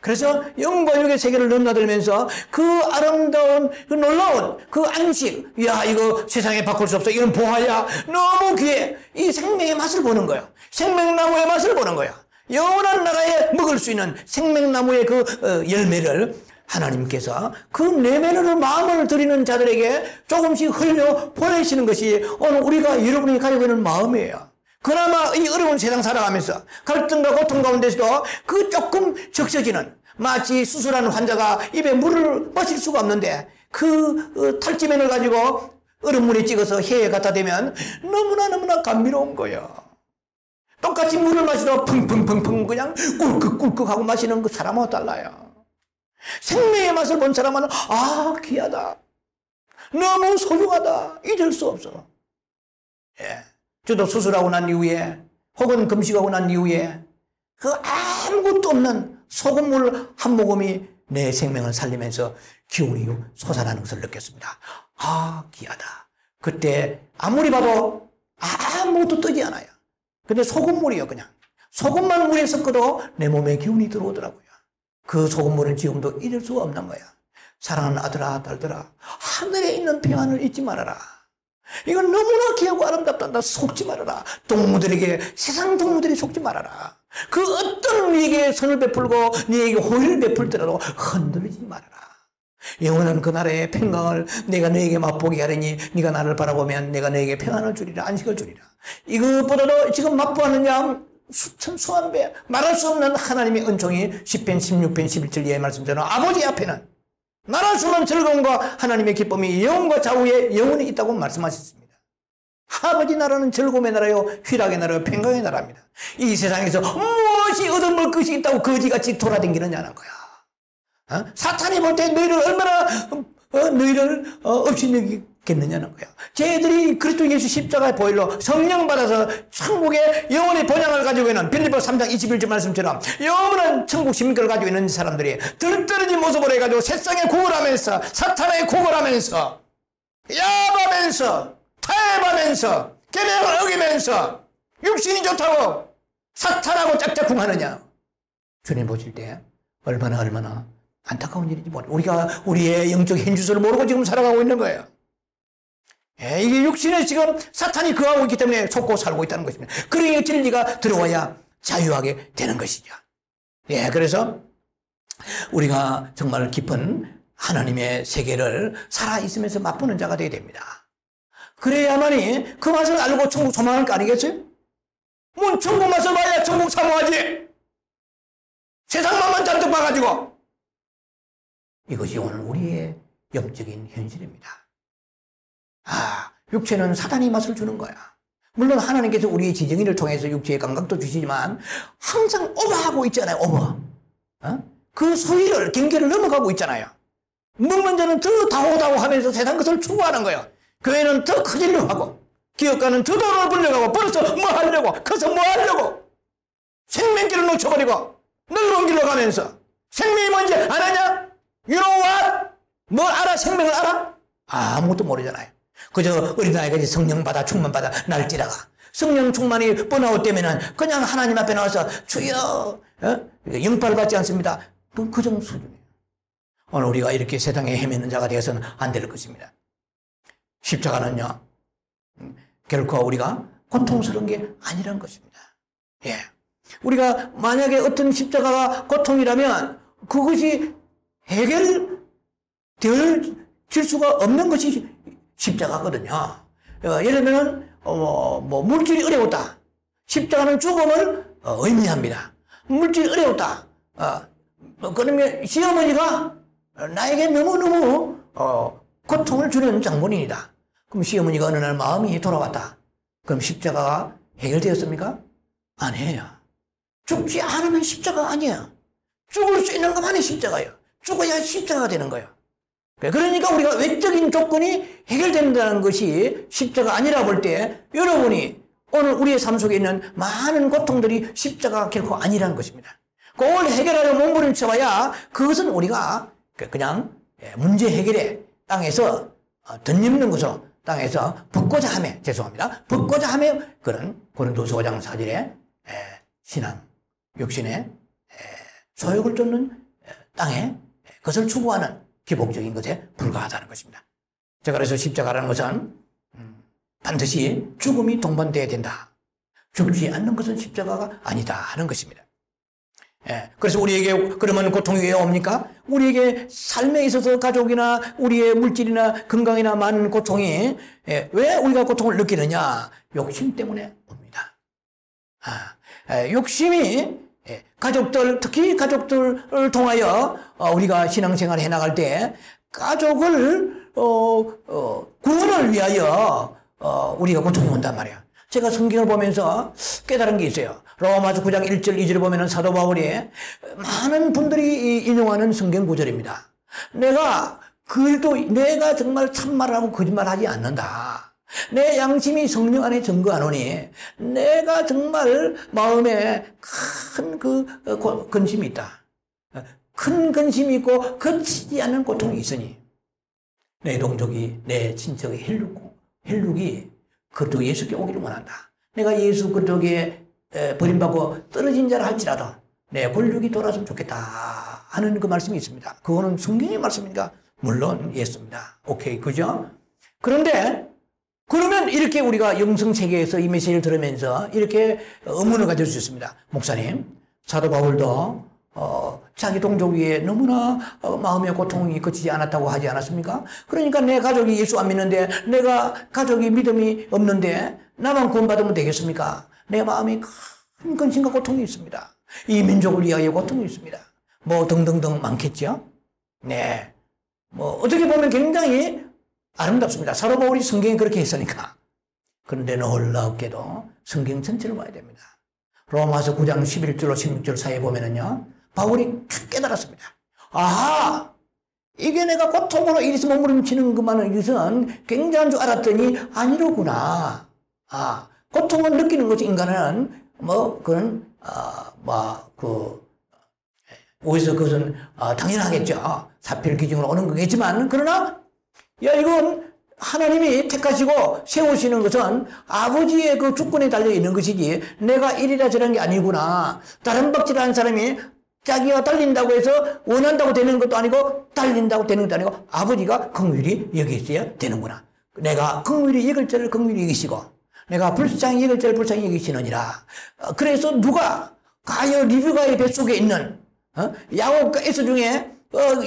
그래서 영과 육의 세계를 넘나들면서 그 아름다운 그 놀라운 그 안식, 야 이거 세상에 바꿀 수 없어. 이건 보아야 너무 귀해. 이 생명의 맛을 보는 거예요. 생명나무의 맛을 보는 거예요. 영원한 나라에 먹을 수 있는 생명나무의 그 열매를 하나님께서 그 내면으로 마음을 드리는 자들에게 조금씩 흘려 보내시는 것이 오늘 우리가 여러분이 가지고 있는 마음이에요. 그나마 이 어려운 세상 살아가면서 갈등과 고통 가운데서도 그 조금 적셔지는 마치 수술하는 환자가 입에 물을 마실 수가 없는데 그 탈지면을 가지고 얼음물에 찍어서 혀에 갖다 대면 너무나 감미로운 거예요. 똑같이 물을 마시도 펑펑펑펑 그냥 꿀꺽꿀꺽하고 마시는 그 사람하고 달라요. 생명의 맛을 본 사람은 아 귀하다. 너무 소중하다. 잊을 수 없어. 저도 수술하고 난 이후에 혹은 금식하고 난 이후에 그 아무것도 없는 소금물 한 모금이 내 생명을 살리면서 기운이 솟아나는 것을 느꼈습니다. 아 귀하다. 그때 아무리 봐도 아무것도 뜨지 않아요. 근데 소금물이요. 그냥 소금만 물에 섞어도 내 몸에 기운이 들어오더라고요. 그 소금물은 지금도 잊을 수가 없는 거야. 사랑하는 아들아 딸들아 하늘에 있는 평안을 잊지 말아라. 이건 너무나 귀하고 아름답다. 속지 말아라. 동무들에게 세상 동무들이 속지 말아라. 그 어떤 네게 선을 베풀고 네게 호의를 베풀더라도 흔들리지 말아라. 영원한 그 나라의 평강을 내가 너에게 맛보게 하려니 네가 나를 바라보면 내가 너에게 평안을 주리라, 안식을 주리라. 이것보다도 지금 맛보았느냐 수천 수万배 말할 수 없는 하나님의 은총이 10편 16편 11절 이하의 말씀처럼 아버지 앞에는 말할 수 없는 즐거움과 하나님의 기쁨이 영과 좌우에 영원히 있다고 말씀하셨습니다. 아버지 나라는 즐거움의 나라요 희락의 나라요 평강의 나라입니다. 이 세상에서 무엇이 얻어먹을 것이 있다고 거지같이 돌아다니느냐는 거야. 사탄이 볼 때 너희를 얼마나 너희를 없이 여기겠느냐는 거야. 쟤들이 그리스도 예수 십자가의 보혈로 성령 받아서 천국의 영원히 본향을 가지고 있는 빌립보 3장 21절 말씀처럼 영원한 천국 시민권을 가지고 있는 사람들이 들떨어진 모습으로 해가지고 세상에 구걸하면서 사탄에 구걸하면서 야밤하면서 타협하면서 계명을 어기면서 육신이 좋다고 사탄하고 짝짝꿍하느냐. 주님 보실 때 얼마나 안타까운 일인지 모르겠어요. 우리가 우리의 영적 현주소를 모르고 지금 살아가고 있는 거예요. 이게 육신에 지금 사탄이 거하고 있기 때문에 속고 살고 있다는 것입니다. 그러니 진리가 들어와야 자유하게 되는 것이죠. 그래서 우리가 정말 깊은 하나님의 세계를 살아있으면서 맛보는 자가 되어야 됩니다. 그래야만이 그 맛을 알고 천국 소망할 거 아니겠어요? 뭐 천국 맛을 봐야 천국 사모하지. 세상 맛만 잔뜩 봐가지고. 이것이 오늘 우리의 영적인 현실입니다. 육체는 사단이 맛을 주는 거야. 물론 하나님께서 우리의 지정의를 통해서 육체의 감각도 주시지만 항상 오버하고 있잖아요. 오버. 그 수위를 경계를 넘어가고 있잖아요. 먹는 자는 더 다호다호 하면서 세상 것을 추구하는 거예요. 교회는 더 커지려고 하고 기업가는 더 돈을 벌려고 벌어서 뭐 하려고 커서 뭐 하려고 생명길을 놓쳐버리고 넓은 길로 가면서 생명이 뭔지 아느냐? You know what? 뭘 알아? 생명을 알아? 아무것도 모르잖아요. 그저 어린아이가 이제 성령 받아 충만 받아 날뛰다가 성령 충만이 번아웃 되면은 그냥 하나님 앞에 나와서 주여 영빨 받지 않습니다. 그 정도 수준이에요. 오늘 우리가 이렇게 세상에 헤매는 자가 되어서는 안 될 것입니다. 십자가는요 결코 우리가 고통스러운 게 아니란 것입니다. 우리가 만약에 어떤 십자가가 고통이라면 그것이 해결될 수가 없는 것이 십자가거든요. 예를 들면 뭐 물질이 어려웠다. 십자가는 죽음을 의미합니다. 물질이 어려웠다. 그러면 시어머니가 나에게 너무너무 고통을 주는 장본인이다. 그럼 시어머니가 어느 날 마음이 돌아왔다. 그럼 십자가가 해결되었습니까? 아니에요. 죽지 않으면 십자가 아니야. 죽을 수 있는 것만이 십자가예요. 죽어야 십자가가 되는 거예요. 그러니까 우리가 외적인 조건이 해결된다는 것이 십자가 아니라 볼 때 여러분이 오늘 우리의 삶 속에 있는 많은 고통들이 십자가가 결코 아니라는 것입니다. 그걸 해결하려고 몸부림쳐봐야 그것은 우리가 그냥 문제 해결에 땅에서 덧입는 것으로 땅에서 벗고자 하며 벗고자 하며 그런 고린도서 5장 4절에 신앙, 육신의 소욕을 쫓는 땅에 그것을 추구하는 기복적인 것에 불과하다는 것입니다. 제가 그래서 십자가라는 것은 반드시 죽음이 동반되어야 된다. 죽지 않는 것은 십자가가 아니다 하는 것입니다. 그래서 우리에게 그러면 고통이 왜 옵니까? 우리에게 삶에 있어서 가족이나 우리의 물질이나 건강이나 많은 고통이 왜 우리가 고통을 느끼느냐? 욕심 때문에 옵니다. 욕심이 가족들, 특히 가족들을 통하여 우리가 신앙생활을 해나갈 때 가족을 구원을 위하여 우리가 고통이 온단 말이야. 제가 성경을 보면서 깨달은 게 있어요. 로마서 9장 1절 2절을 보면 사도 바울이 많은 분들이 인용하는 성경 구절입니다. 내가 정말 참말을 하고 거짓말하지 않는다. 내 양심이 성령 안에 증거하노니 내가 정말 마음에 큰 근심이 있다. 큰 근심이 있고 거치지 않는 고통이 있으니 내 동족이 내 친척의 혈육이 그리스도 예수께 오기를 원한다. 내가 예수 그리스도께 버림받고 떨어진 자라 할지라도 내 권력이 돌아왔으면 좋겠다 하는 그 말씀이 있습니다. 그거는 성경의 말씀이니까 물론 예수입니다. 오케이, 그죠? 그런데 그러면 이렇게 우리가 영성세계에서 이 메시지를 들으면서 이렇게 의문을 가질 수 있습니다. 목사님, 사도 바울도 자기 동족 위에 너무나 마음의 고통이 그치지 않았다고 하지 않았습니까? 그러니까 내 가족이 예수 안 믿는데, 내가 가족이 믿음이 없는데 나만 구원받으면 되겠습니까? 내 마음이 큰 근심과 고통이 있습니다. 이 민족을 위하여 고통이 있습니다. 뭐 등등등 많겠죠? 네. 뭐 어떻게 보면 굉장히 아름답습니다. 사도 바울이 성경에 그렇게 했으니까. 그런데 놀랍게도 성경 전체를 봐야 됩니다. 로마서 9장 11절로 16절 사이에 보면은요, 바울이 깨달았습니다. 아하! 이게 내가 고통으로 이리서 몸부림치는 것만은 이것은 굉장한 줄 알았더니 아니로구나. 고통을 느끼는 것이 인간은 오히려 그것은 당연하겠죠. 사필 기준으로 오는 거겠지만, 그러나 이건 하나님이 택하시고 세우시는 것은 아버지의 그 주권에 달려 있는 것이지 내가 이리라 저런 게 아니구나. 다른 박질하는 사람이 자기가 달린다고 해서 원한다고 되는 것도 아니고 달린다고 되는 것도 아니고 아버지가 긍휼히 여기셔야 되는구나. 내가 긍휼히 여길 자를 긍휼히 여기시고 내가 불쌍히 여길 자를 불쌍히 여기시느니라. 그래서 누가 가요 리브가의 뱃속에 있는 야곱과 에서 중에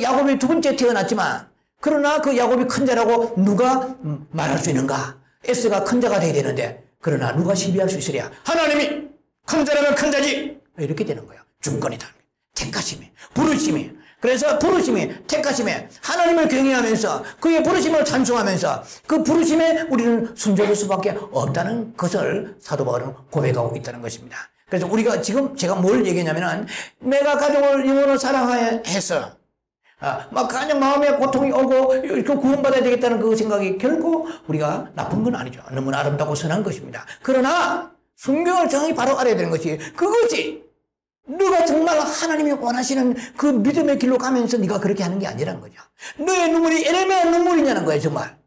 야곱이 두 번째 태어났지만 그러나 그 야곱이 큰 자라고 누가 말할 수 있는가? 에스가 큰 자가 돼야 되는데 그러나 누가 시비할 수 있으랴? 하나님이 큰 자라면 큰 자지. 이렇게 되는 거야. 주권이다. 택하심이, 부르심이. 그래서 부르심이, 택하심이 하나님을 경외하면서 그의 부르심을 찬송하면서 그 부르심에 우리는 순종할 수밖에 없다는 것을 사도 바울은 고백하고 있다는 것입니다. 그래서 우리가 지금 제가 뭘 얘기했냐면은 내가 가족을 영원히 사랑해서 막 그냥 마음에 고통이 오고 구원받아야 되겠다는 그 생각이 결코 우리가 나쁜 건 아니죠. 너무나 아름답고 선한 것입니다. 그러나 성경을 정확히 바로 알아야 되는 것이 그것이 너가 정말 하나님이 원하시는 그 믿음의 길로 가면서 네가 그렇게 하는 게 아니라는 거죠. 너의 눈물이 에레미야 눈물이냐는 거예요. 정말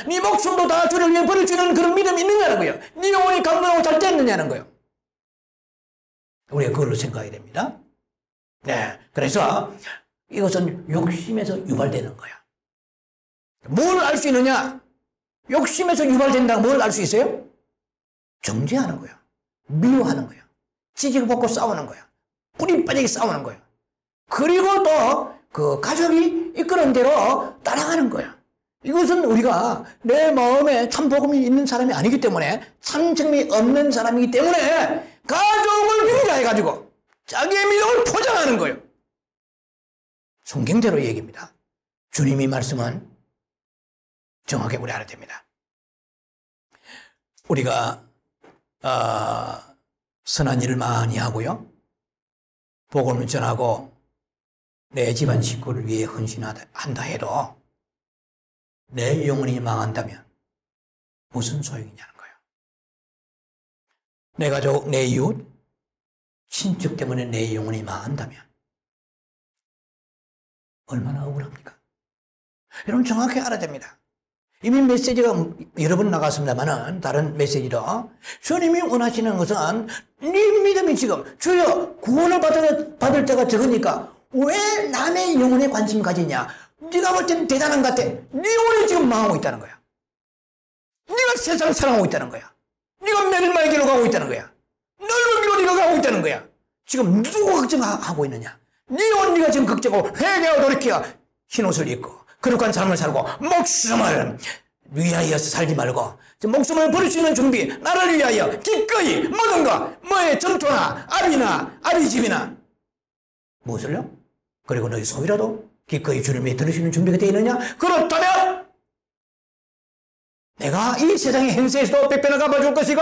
네 목숨도 다 주를 위해 버려주는 그런 믿음이 있느냐는 거예요. 네 영혼이 강건하고 잘 됐느냐는 거예요. 우리가 그걸로 생각해야 됩니다. 네, 그래서 이것은 욕심에서 유발되는 거야. 뭘 알 수 있느냐? 욕심에서 유발된다고 뭘 알 수 있어요? 정죄하는 거야. 미워하는 거야. 지지고 볶고 싸우는 거야. 뿌리 빠지게 싸우는 거야. 그리고 또 그 가족이 이끄는 대로 따라가는 거야. 이것은 우리가 내 마음에 참 복음이 있는 사람이 아니기 때문에 참 정이 없는 사람이기 때문에 가족을 빙자해가지고 자기의 믿음을 포장하는 거예요. 성경대로 얘기입니다. 주님이 말씀은 정확하게 우리 알아야 됩니다. 우리가 선한 일을 많이 하고요. 복음을 전하고 내 집안 식구를 위해 헌신한다 해도 내 영혼이 망한다면 무슨 소용이냐는 거예요. 내 가족, 내 이웃, 친척 때문에 내 영혼이 망한다면 얼마나 억울합니까? 여러분 정확히 알아야 됩니다. 이미 메시지가 여러 번 나갔습니다만은 다른 메시지로 주님이 원하시는 것은 네 믿음이 지금 주여 구원을 받을 자가 적으니까 왜 남의 영혼에 관심 가지냐? 네가 볼 때는 대단한 것 같아. 네 영혼이 지금 망하고 있다는 거야. 네가 세상을 사랑하고 있다는 거야. 네가 멸망의 길로 가고 있다는 거야. 넓은 길로 네가 가고 있다는 거야. 지금 누가 걱정하고 있느냐? 네 영혼 네가 지금 걱정하고 회개하고 돌이켜 흰옷을 입고 거룩한 삶을 살고 목숨을 위하여 살지 말고 목숨을 버릴 수 있는 준비 나를 위하여 기꺼이 모든 것 뭐의 점토나 아비나 아비 집이나 무엇을요? 그리고 너희 소유라도 기꺼이 주님을 위해 들을 수 있는 준비가 되어 있느냐? 그렇다면 내가 이 세상의 행세에서도 백배나 갚아줄 것이고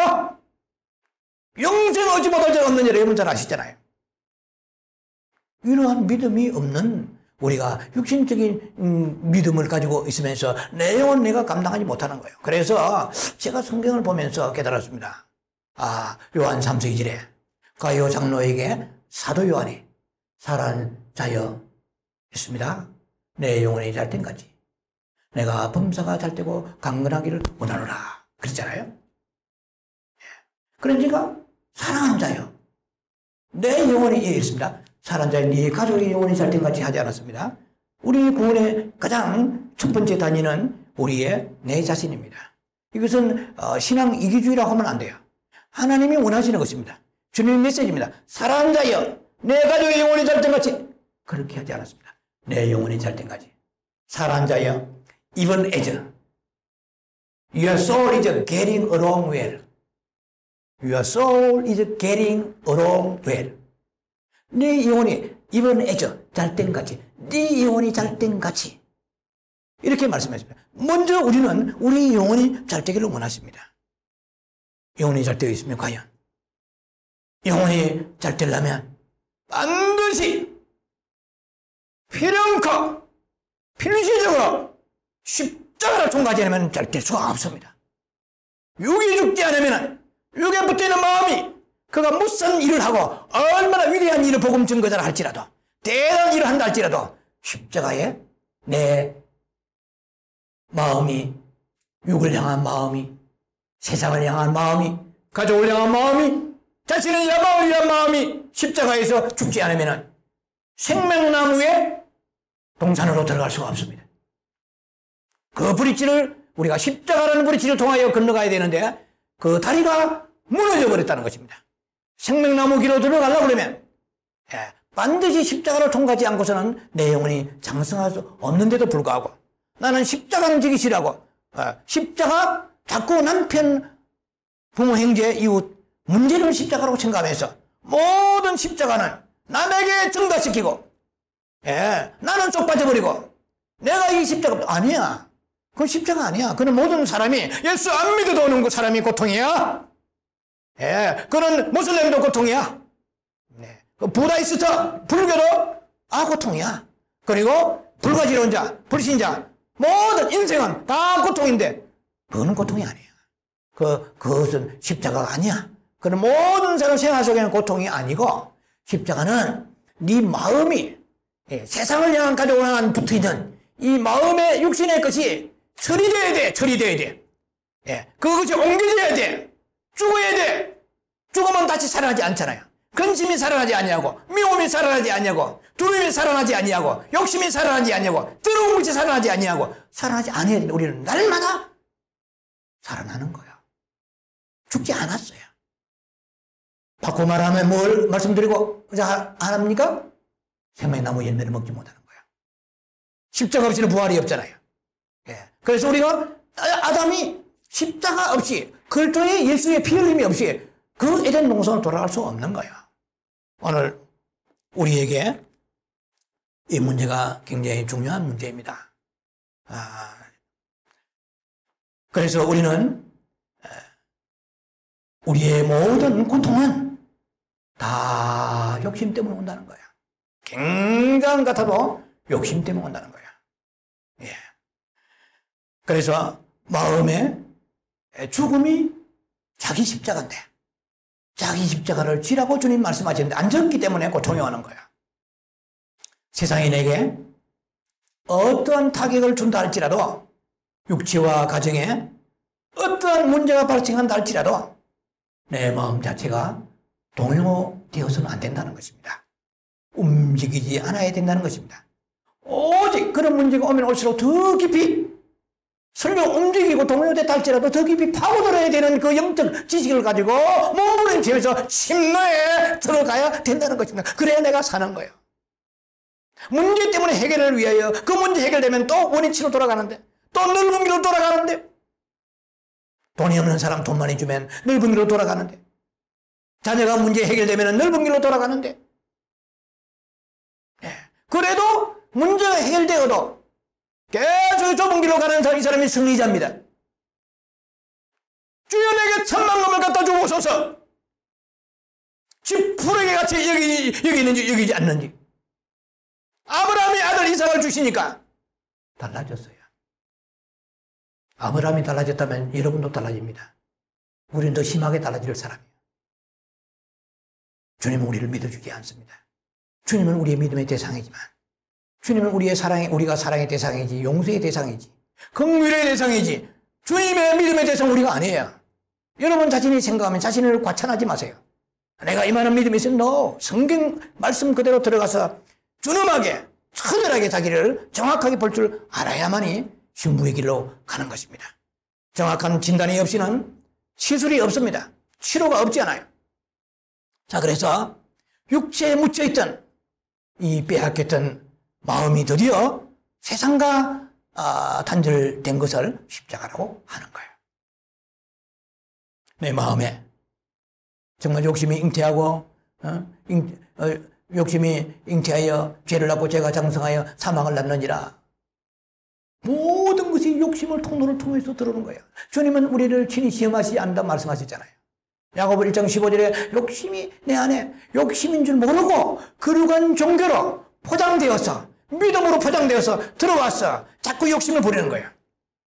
영생 얻지 못할 자 없느니라 여러분 잘 아시잖아요. 이러한 믿음이 없는 우리가 육신적인 믿음을 가지고 있으면서 내 영혼 내가 감당하지 못하는 거예요. 그래서 제가 성경을 보면서 깨달았습니다. 요한 3서 2절에 가요 장로에게 사도 요한이 사랑하는 자여 있습니다. 내 영혼이 잘 된까지 내가 범사가 잘 되고 강건하기를 원하노라 그랬잖아요. 그러니까 사랑하는 자여 내 영혼이 있습니다. 사랑하는 자여 네 가족의 영혼이 잘 된까지 하지 않았습니다. 우리 구원의 가장 첫 번째 단위는 우리의 내 자신입니다. 이것은 신앙 이기주의라고 하면 안 돼요. 하나님이 원하시는 것입니다. 주님의 메시지입니다. 사랑하는 자여 내 가족의 영혼이 잘 때까지 그렇게 하지 않았습니다. 내 영혼이 잘 때까지. 살아난 자여, even as your soul is getting along well. Your soul is getting along well. 네 영혼이 even as 잘 땐같이, 네 영혼이 잘 땐같이 이렇게 말씀하십니다. 먼저 우리는 우리 영혼이 잘 되기를 원하십니다. 영혼이 잘 되어 있으면 과연 영혼이 잘 되려면 반드시 필연코 필시적으로 십자가를 통과하지 않으면 잘 될 수가 없습니다. 육이 죽지 않으면 육에 붙어있는 마음이 그가 무슨 일을 하고 얼마나 위대한 일을 복음 증거자를 할지라도 대단한 일을 한다 할지라도 십자가에 내 마음이 육을 향한 마음이 세상을 향한 마음이 가족을 향한 마음이 자신의 야망을 위한 마음이 십자가에서 죽지 않으면 생명나무의 동산으로 들어갈 수가 없습니다. 그 브릿지를 우리가 십자가라는 브릿지를 통하여 건너가야 되는데 그 다리가 무너져 버렸다는 것입니다. 생명나무 길로 들어가려고 그러면 반드시 십자가를 통과하지 않고서는 내 영혼이 장성할 수 없는데도 불구하고 나는 십자가는 지기 싫어하고 십자가 자꾸 남편, 부모, 형제, 이웃 문제를 십자가라고 생각하면서 모든 십자가는 남에게 증가시키고 나는 쪽 빠져버리고 내가 이 십자가 아니야. 그건 십자가 아니야. 그는 모든 사람이 예수 안 믿어도 오는 그 사람이 고통이야. 그는 모슬렘도 고통이야. 부다이스트, 불교도 고통이야. 그리고 불가지론자, 불신자 모든 인생은 다 고통인데 그거는 고통이 아니야. 그것은 십자가가 아니야. 그는 모든 사람 생활 속에는 고통이 아니고 십자가는 네 마음이 세상을 향한 가족을 향한 붙어있는 이 마음의 육신의 것이 처리돼야 돼. 처리돼야 돼. 그것이 옮겨져야 돼. 죽어야 돼. 죽으면 다시 살아나지 않잖아요. 근심이 살아나지 아니하고 미움이 살아나지 아니하고 두려움이 살아나지 아니하고 욕심이 살아나지 아니하고 더러운 것이 살아나지 아니하고 살아나지 않아야 되는데 우리는 날마다 살아나는 거야. 죽지 않았어요. 바꿔 말하면 뭘 말씀드리고 안 합니까? 생명나무 열매를 먹지 못하는 거야. 십자가 없이는 부활이 없잖아요. 그래서 우리가 아담이 십자가 없이 그리스도의 예수의 피 흘림이 없이 그 에덴 동산으로 돌아갈 수 없는 거야. 오늘 우리에게 이 문제가 굉장히 중요한 문제입니다. 그래서 우리는 우리의 모든 고통은 다 욕심 때문에 온다는 거야. 굉장한 같아도 욕심 때문에 온다는 거야. 그래서 마음의 죽음이 자기 십자가인데 자기 십자가를 지라고 주님 말씀하셨는데 안 졌기 때문에 고통이 오는 거야. 세상이 내게 어떠한 타격을 준다 할지라도 육체와 가정에 어떠한 문제가 발생한다 할지라도 내 마음 자체가 동요되어서는 안 된다는 것입니다. 움직이지 않아야 된다는 것입니다. 오직 그런 문제가 오면 올수록 더 깊이 설령 움직이고 동요됐다 할지라도 더 깊이 파고들어야 되는 그 영적 지식을 가지고 몸부림치면서 심노에 들어가야 된다는 것입니다. 그래야 내가 사는 거예요. 문제 때문에 해결을 위하여 그 문제 해결되면 또 원위치로 돌아가는데 또 넓은 길로 돌아가는데 돈이 없는 사람 돈 많이 주면 넓은 길로 돌아가는데 자녀가 문제 해결되면 넓은 길로 돌아가는데 그래도 문제가 해결되어도 계속 좁은 길로 가는 이 사람이 승리자입니다. 주여 내게 10,000,000 갖다 주옵소서. 지푸레기 같이 여기 있는지 여기지 않는지. 아브라함이 아들 이삭을 주시니까 달라졌어요. 아브라함이 달라졌다면 여러분도 달라집니다. 우리는 더 심하게 달라질 사람이에요. 주님은 우리를 믿어주지 않습니다. 주님은 우리의 믿음의 대상이지만 주님은 우리가 사랑의 대상이지 용서의 대상이지 긍휼의 대상이지 주님의 믿음의 대상 우리가 아니에요. 여러분 자신이 생각하면 자신을 과찬하지 마세요. 내가 이만한 믿음이 있으면 no. 성경 말씀 그대로 들어가서 준엄하게 처절하게 자기를 정확하게 볼 줄 알아야만이 신부의 길로 가는 것입니다. 정확한 진단이 없이는 시술이 없습니다. 치료가 없지 않아요. 자, 그래서 육체에 묻혀있던 이 빼앗겼던 마음이 드디어 세상과 단절된 것을 십자가라고 하는 거예요. 내 마음에 정말 욕심이 잉태하고 욕심이 잉태하여 죄를 낳고 죄가 장성하여 사망을 낳느니라. 모든 것이 욕심을 통로를 통해서 들어오는 거예요. 주님은 우리를 친히 시험하시지 않는다 말씀하셨잖아요. 야고보 1장 15절에 욕심이 내 안에 욕심인 줄 모르고 거룩한 종교로 포장되어서 믿음으로 포장되어서 들어왔어. 자꾸 욕심을 부리는 거예요.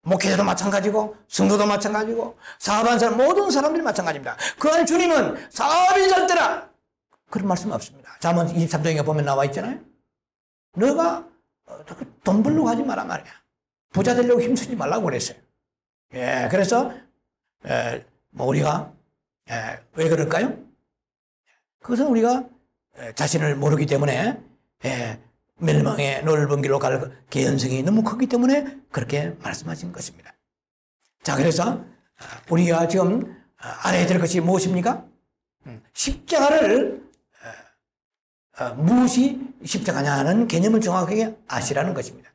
목회자도 마찬가지고 성도도 마찬가지고 사업하는 사람 모든 사람들이 마찬가지입니다. 그 안에 주님은 사업이 잘 되라 그런 말씀 없습니다. 잠언 23장에 보면 나와 있잖아요. 너가 돈 벌려고 하지 마라 말이야. 부자 되려고 힘쓰지 말라고 그랬어요. 예, 그래서 우리가 왜 그럴까요? 그것은 우리가 자신을 모르기 때문에 멸망의 넓은 길로 갈 개연성이 너무 크기 때문에 그렇게 말씀하신 것입니다. 자, 그래서 우리가 지금 알아야 될 것이 무엇입니까? 십자가를 무엇이 십자가냐는 개념을 정확하게 아시라는 것입니다.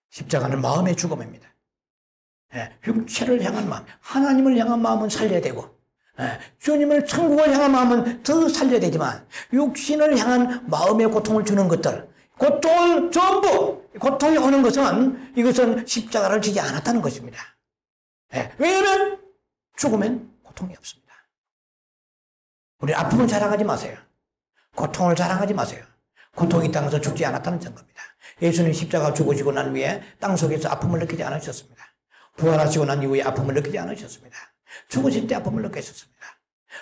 십자가는 마음의 죽음입니다. 육체를 향한 마음, 하나님을 향한 마음은 살려야 되고 주님을 천국을 향한 마음은 더 살려야 되지만 육신을 향한 마음의 고통을 주는 것들, 고통을 전부 고통이 오는 것은 이것은 십자가를 지지 않았다는 것입니다. 왜냐하면 죽으면 고통이 없습니다. 우리 아픔을 자랑하지 마세요. 고통을 자랑하지 마세요. 고통이 있다는 것은 죽지 않았다는 증거입니다. 예수님 십자가 죽으시고 난 후에 땅속에서 아픔을 느끼지 않으셨습니다. 부활하시고 난 이후에 아픔을 느끼지 않으셨습니다. 죽으실 때 아픔을 느꼈었습니다.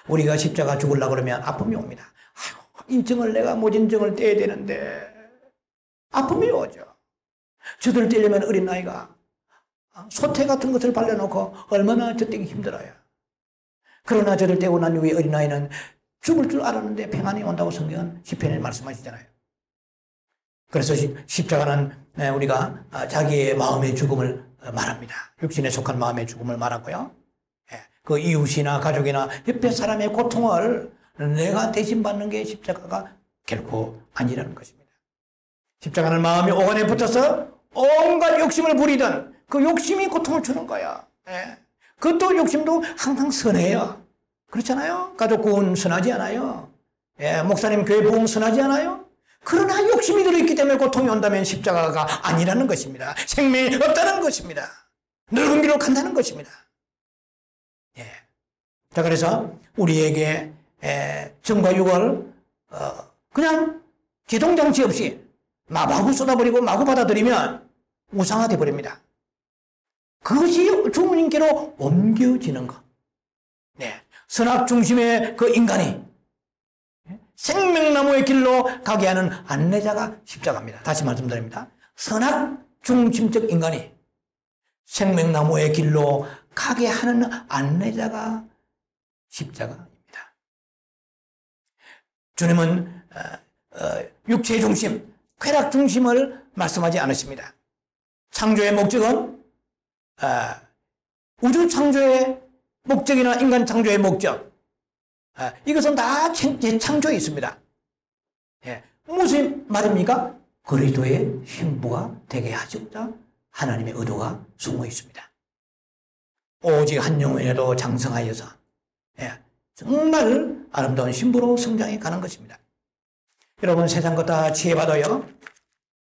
우리가 십자가 죽으려고 그러면 아픔이 옵니다. 아이고, 인증을 내가 모진증을 떼야 되는데 아픔이 오죠. 저들 떼려면 어린아이가 소태 같은 것을 발라놓고 얼마나 젖대기 힘들어요. 그러나 저들 떼고 난 후에 어린아이는 죽을 줄 알았는데 평안이 온다고 성경은 시편에 말씀하시잖아요. 그래서 십자가는 우리가 자기의 마음의 죽음을 말합니다. 육신에 속한 마음의 죽음을 말하고요. 그 이웃이나 가족이나 옆에 사람의 고통을 내가 대신 받는 게 십자가가 결코 아니라는 것입니다. 십자가는 마음의 오간에 붙어서 온갖 욕심을 부리던 그 욕심이 고통을 주는 거야. 그것도 욕심도 항상 선해요. 그렇잖아요. 가족 구원 선하지 않아요. 목사님 교회 부흥 선하지 않아요. 그러나 욕심이 들어있기 때문에 고통이 온다면 십자가가 아니라는 것입니다. 생명이 없다는 것입니다. 넓은 길로 간다는 것입니다. 자, 그래서 우리에게 정과 육을 그냥 제동장치 없이 마구 쏟아버리고 마구 받아들이면 우상화돼 버립니다. 그것이 주님께로 옮겨지는 것. 선악 중심의 그 인간이 생명나무의 길로 가게 하는 안내자가 십자가입니다. 다시 말씀드립니다. 선악 중심적 인간이 생명나무의 길로 가게 하는 안내자가 십자가입니다. 주님은 육체 중심, 쾌락 중심을 말씀하지 않으십니다. 창조의 목적은 우주 창조의 목적이나 인간 창조의 목적, 이것은 다 창조에 있습니다. 무슨 말입니까? 그리스도의 신부가 되게 하시고자 하나님의 의도가 숨어 있습니다. 오직 한 영혼에도 장성하여서 정말 아름다운 신부로 성장해 가는 것입니다. 여러분, 세상 거 다 지혜받아요.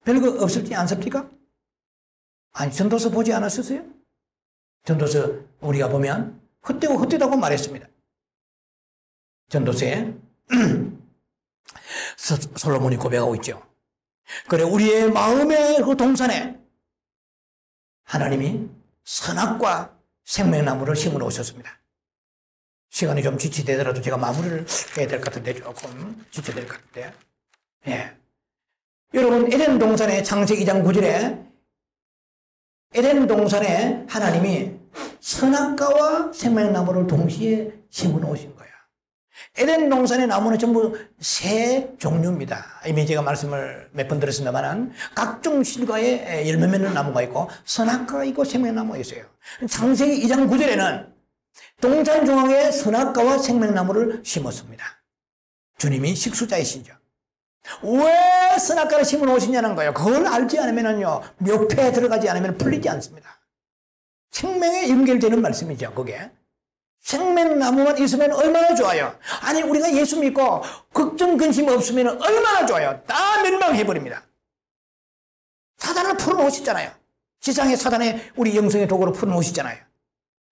별거 없을지 않습니까? 아니, 전도서 보지 않았었어요? 전도서 우리가 보면 헛되고 헛되다고 말했습니다. 전도서에 솔로몬이 고백하고 있죠. 그래, 우리의 마음의 그 동산에 하나님이 선악과 생명나무를 심어 놓으셨습니다. 시간이 좀 지체되더라도 제가 마무리를 해야 될 것 같은데, 조금 지체될 것 같은데. 여러분, 에덴 동산의 창세기 2장 9절에 에덴 동산에 하나님이 선악과와 생명나무를 동시에 심어 놓으신 거예요. 에덴 동산의 나무는 전부 세 종류입니다. 이미 제가 말씀을 몇 번 드렸습니다만 각종 실과에 열매 맺는 나무가 있고 선악과가 있고 생명나무가 있어요. 창세기 2장 9절에는 동산 중앙에 선악과와 생명나무를 심었습니다. 주님이 식수자이시죠. 왜 선악과를 심어 놓으시냐는 거예요. 그걸 알지 않으면요, 묘패에 들어가지 않으면 풀리지 않습니다. 생명에 연결되는 말씀이죠, 그게. 생명나무만 있으면 얼마나 좋아요. 아니, 우리가 예수 믿고 걱정, 근심 없으면 얼마나 좋아요. 다 멸망해버립니다. 사단을 풀어놓으셨잖아요. 지상의 사단의 우리 영성의 도구로 풀어놓으셨잖아요.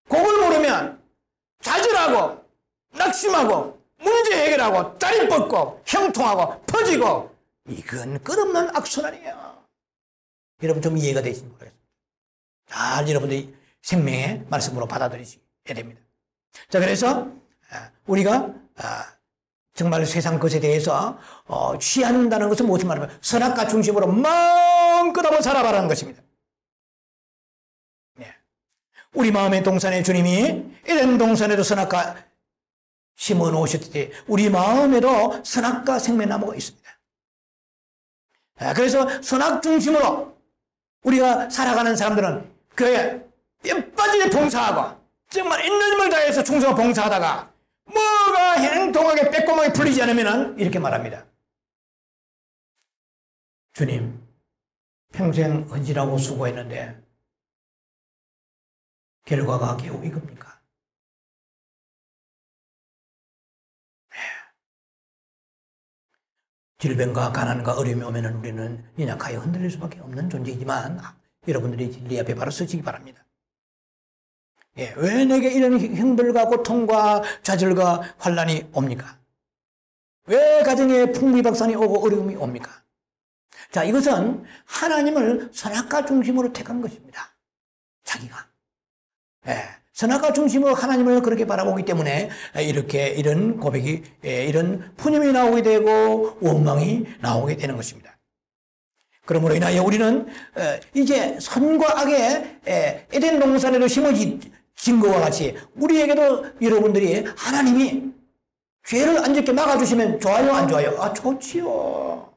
그걸 모르면 좌절하고 낙심하고 문제 해결하고 다리 뻗고 형통하고 퍼지고, 이건 끝없는 악순환이에요. 여러분 좀 이해가 되시는지 모르겠습니다. 잘 여러분들이 생명의 말씀으로 받아들이셔야 됩니다. 자, 그래서 우리가 정말 세상 것에 대해서 취한다는 것은 무엇을 말하면 선악과 중심으로 마음껏 한번 살아봐라는 것입니다. 네. 우리 마음의 동산에 주님이 에덴 동산에도 선악과 심어 놓으셨듯이 우리 마음에도 선악과 생명나무가 있습니다. 그래서 선악 중심으로 우리가 살아가는 사람들은 교회 뼈 빠지게 봉사하고 정말 있는 힘을 다해서 충성하고 봉사하다가 뭐가 행통하게 빼꼼하게 풀리지 않으면 이렇게 말합니다. 주님, 평생 헌신하고 수고했는데 결과가 겨우 이겁니까? 질병과 가난과 어려움이 오면 우리는 연약하여 흔들릴 수밖에 없는 존재이지만 여러분들이 진리 앞에 바로 서시기 바랍니다. 예, 왜 내게 이런 형벌과 고통과 좌절과 환란이 옵니까? 왜 가정에 풍비박산이 오고 어려움이 옵니까? 자, 이것은 하나님을 선악과 중심으로 택한 것입니다. 자기가. 예, 선악과 중심으로 하나님을 그렇게 바라보기 때문에 이렇게 이런 고백이, 이런 푸념이 나오게 되고 원망이 나오게 되는 것입니다. 그러므로 인하여 우리는 이제 선과 악의 에덴 동산에도 심어진 것과 같이 우리에게도 여러분들이 하나님이 죄를 안 짓게 막아주시면 좋아요, 안 좋아요? 아, 좋지요.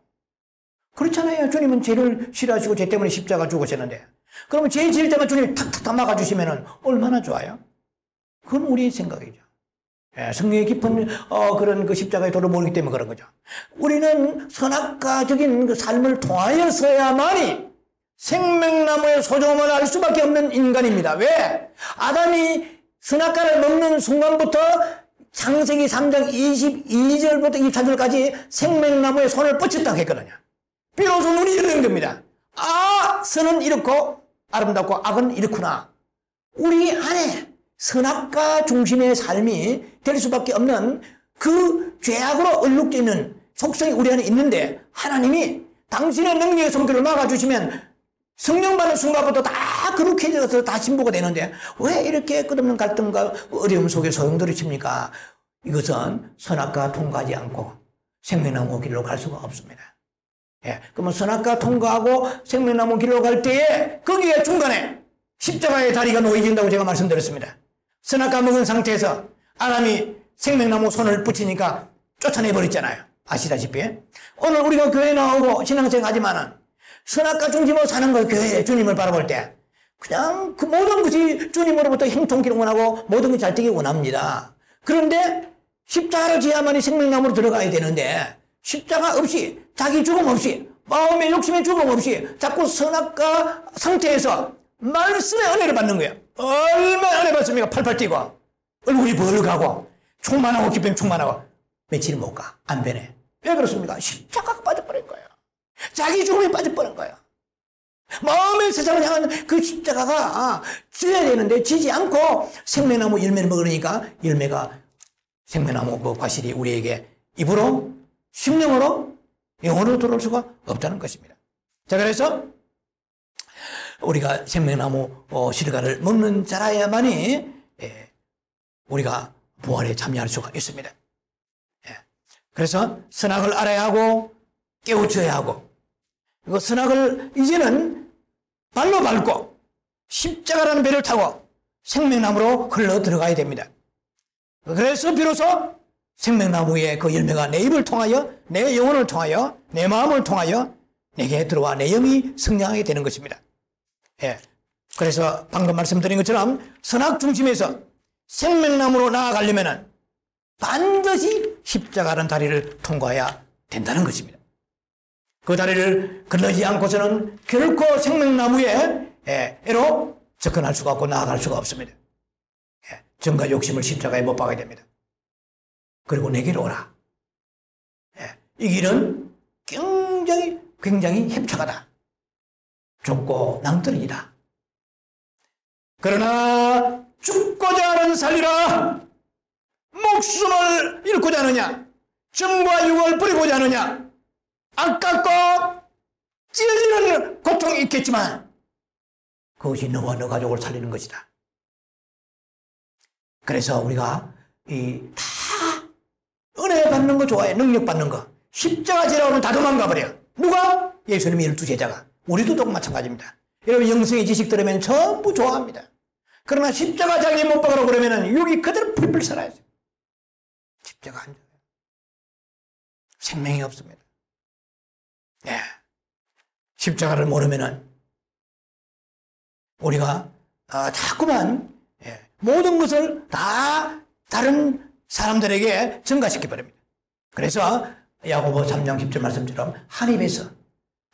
그렇잖아요. 주님은 죄를 싫어하시고 죄 때문에 십자가 죽으셨는데, 그러면 죄 지을 때만 주님이 탁탁탁 막아주시면 얼마나 좋아요? 그건 우리의 생각이죠. 성령의 깊은 그런 그 십자가의 도를 모르기 때문에 그런 거죠. 우리는 선악과적인 그 삶을 통하여서야만이 생명나무의 소중함을 알 수밖에 없는 인간입니다. 왜? 아담이 선악과를 먹는 순간부터 창세기 3장 22절부터 24절까지 생명나무에 손을 뻗쳤다고 했거든요. 비로소 눈이 열리는 겁니다. 아, 선은 이렇고 아름답고 악은 이렇구나. 우리 안에 선악과 중심의 삶이 될 수밖에 없는 그 죄악으로 얼룩져 있는 속성이 우리 안에 있는데, 하나님이 당신의 능력의 손길을 막아주시면 성령 받는 순간부터 다 거룩해져서 다 신부가 되는데 왜 이렇게 끝없는 갈등과 어려움 속에 소용돌이칩니까? 이것은 선악과 통과하지 않고 생명나무 길로 갈 수가 없습니다. 예, 그러면 선악과 통과하고 생명나무 길로 갈 때에 거기에 중간에 십자가의 다리가 놓여진다고 제가 말씀드렸습니다. 선악과 먹은 상태에서 아담이 생명나무 손을 붙이니까 쫓아내버렸잖아요. 아시다시피. 오늘 우리가 교회 나오고 신앙생활 하지만은 선악과 중심으로 사는 거예요. 교회에 주님을 바라볼 때 그냥 그 모든 것이 주님으로부터 형통기를 원하고 모든 것이 잘 되기 원합니다. 그런데 십자가를 지어야만이 생명나무로 들어가야 되는데 십자가 없이, 자기 죽음 없이, 마음의 욕심의 죽음 없이 자꾸 선악과 상태에서 말씀의 은혜를 받는 거예요. 얼마나 은혜 받습니까? 팔팔 뛰고 얼굴이 벌가고 충만하고 기쁨 충만하고 며칠 못 가. 안 변해. 왜 그렇습니까? 십자가가 빠져버린 거예요. 자기 죽음에 빠져버린 거예요. 마음의 세상을 향한 그 십자가가 져야 되는데 지지 않고 생명나무 열매를 먹으니까 열매가 생명나무 그 과실이 우리에게 입으로 심령으로 영혼으로 들어올 수가 없다는 것입니다. 자, 그래서 우리가 생명나무 실과를 먹는 자라야만이 우리가 부활에 참여할 수가 있습니다. 그래서 선악을 알아야 하고 깨우쳐야 하고, 그리고 선악을 이제는 발로 밟고 십자가라는 배를 타고 생명나무로 흘러 들어가야 됩니다. 그래서 비로소 생명나무의 그 열매가 내 입을 통하여, 내 영혼을 통하여, 내 마음을 통하여 내게 들어와 내 영이 성장하게 되는 것입니다. 예. 그래서 방금 말씀드린 것처럼 선악 중심에서 생명나무로 나아가려면은 반드시 십자가라는 다리를 통과해야 된다는 것입니다. 그 다리를 건너지 않고서는 결코 생명나무에로 접근할 수가 없고 나아갈 수가 없습니다. 정과 욕심을 십자가에 못 박아야 됩니다. 그리고 내게로 오라. 이 길은 굉장히 협착하다. 좁고 낭떠러지다. 그러나 죽고자 하는 살리라. 목숨을 잃고자 하느냐, 정과 육을 버리고자 하느냐, 아깝고 찔리는 고통이 있겠지만 그것이 너와 너 가족을 살리는 것이다. 그래서 우리가 다 은혜 받는 거 좋아해. 능력 받는 거. 십자가 지라 오면 다 도망가 버려. 누가? 예수님의 12제자가. 우리도 똑 마찬가지입니다. 여러분 영성의 지식 들으면 전부 좋아합니다. 그러나 십자가 자기 못 박으라고 그러면은 육이 그대로 풀풀 살아야죠. 십자가 안 좋아요. 생명이 없습니다. 십자가를 모르면은 우리가 자꾸만 모든 것을 다 다른 사람들에게 전가시켜 버립니다. 그래서 야고보 3장 10절 말씀처럼 한 입에서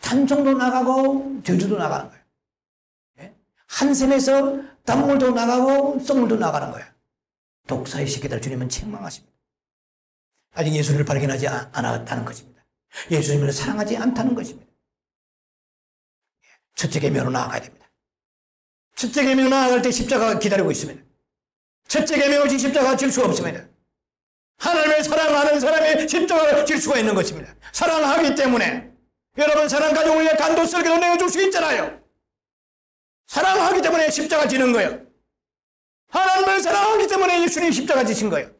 탄종도 나가고 저주도 나가는 거예요. 한 샘에서 단물도 나가고 썩물도 나가는 거예요. 독사의 새끼들 주님은 책망하십니다. 아직 예수를 발견하지 않았다는 것입니다. 예수님을 사랑하지 않다는 것입니다. 첫째 계명으로 나아가야 됩니다. 첫째 계명으로 나아갈 때 십자가가 기다리고 있습니다. 첫째 계명 없이 십자가가 질 수가 없습니다. 하나님을 사랑하는 사람이 십자가를 질 수가 있는 것입니다. 사랑하기 때문에 여러분 사랑 가족을 위해 간도 썰기도 내어줄 수 있잖아요. 사랑하기 때문에 십자가 지는 거예요. 하나님을 사랑하기 때문에 예수님 십자가 지신 거예요.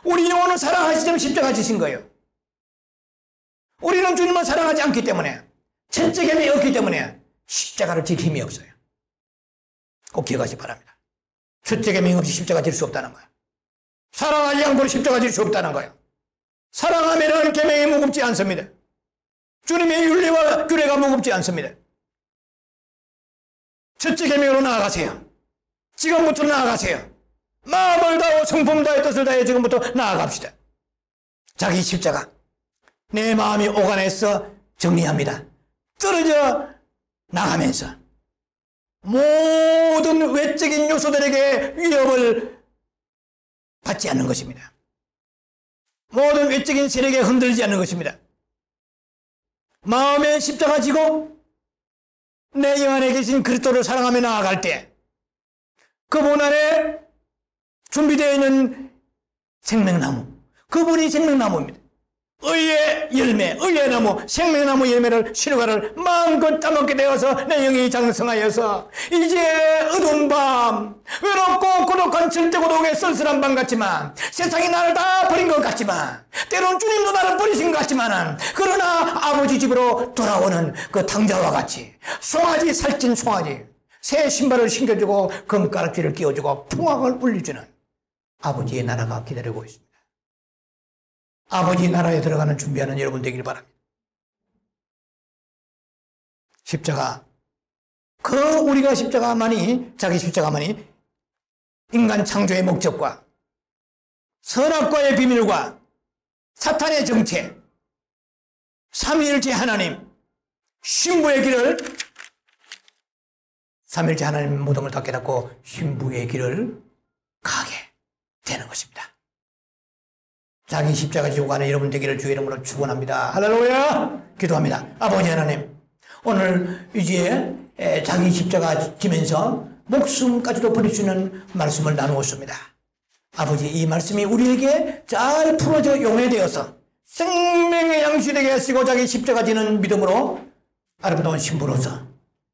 우리 영혼을 사랑하시기 때문에 십자가 지신 거예요. 우리는 주님을 사랑하지 않기 때문에 첫째 계명이 없기 때문에 십자가를 질 힘이 없어요. 꼭 기억하시기 바랍니다. 첫째 계명 없이 십자가 질 수 없다는 거예요. 사랑하지 않고는 십자가 질 수 없다는 거예요. 사랑하면은 계명이 무겁지 않습니다. 주님의 윤리와 규례가 무겁지 않습니다. 첫째 계명으로 나아가세요. 지금부터 나아가세요. 마음을 다하고 성품 다해 뜻을 다해 지금부터 나아갑시다. 자기 십자가 내 마음이 오가내서 정리합니다. 떨어져 나가면서 모든 외적인 요소들에게 위협을 받지 않는 것입니다. 모든 외적인 세력에 흔들리지 않는 것입니다. 마음에 십자가 지고 내 영 안에 계신 그리스도를 사랑하며 나아갈 때 그분 안에 준비되어 있는 생명나무, 그분이 생명나무입니다. 의의 열매, 의의 나무, 생명나무 열매를 신화를 마음껏 따먹게 되어서 내 영이 장성하여서 이제 어두운 밤, 외롭고 고독한 절대고독의 쓸쓸한 밤 같지만 세상이 나를 다 버린 것 같지만 때로는 주님도 나를 버리신 것 같지만 그러나 아버지 집으로 돌아오는 그 탕자와 같이 송아지 살찐 송아지 새 신발을 신겨주고 금가락지를 끼워주고 풍악을 울려주는 아버지의 나라가 기다리고 있습니다. 아버지 나라에 들어가는 준비하는 여러분 되길 바랍니다. 십자가, 우리가 십자가만이, 자기 십자가만이 인간 창조의 목적과 선악과의 비밀과 사탄의 정체, 삼위일체 하나님, 신부의 길을, 삼위일체 하나님 모든 걸 다 깨닫고 신부의 길을 가게 되는 것입니다. 자기 십자가 지고 가는 여러분 되기를 주의 이름으로 축원합니다. 할렐루야! 기도합니다. 아버지 하나님, 오늘 이제 자기 십자가 지면서 목숨까지도 버릴 수 있는 말씀을 나누었습니다. 아버지, 이 말씀이 우리에게 잘 풀어져 용해되어서 생명의 양식이 되게 하시고 자기 십자가 지는 믿음으로 아름다운 신부로서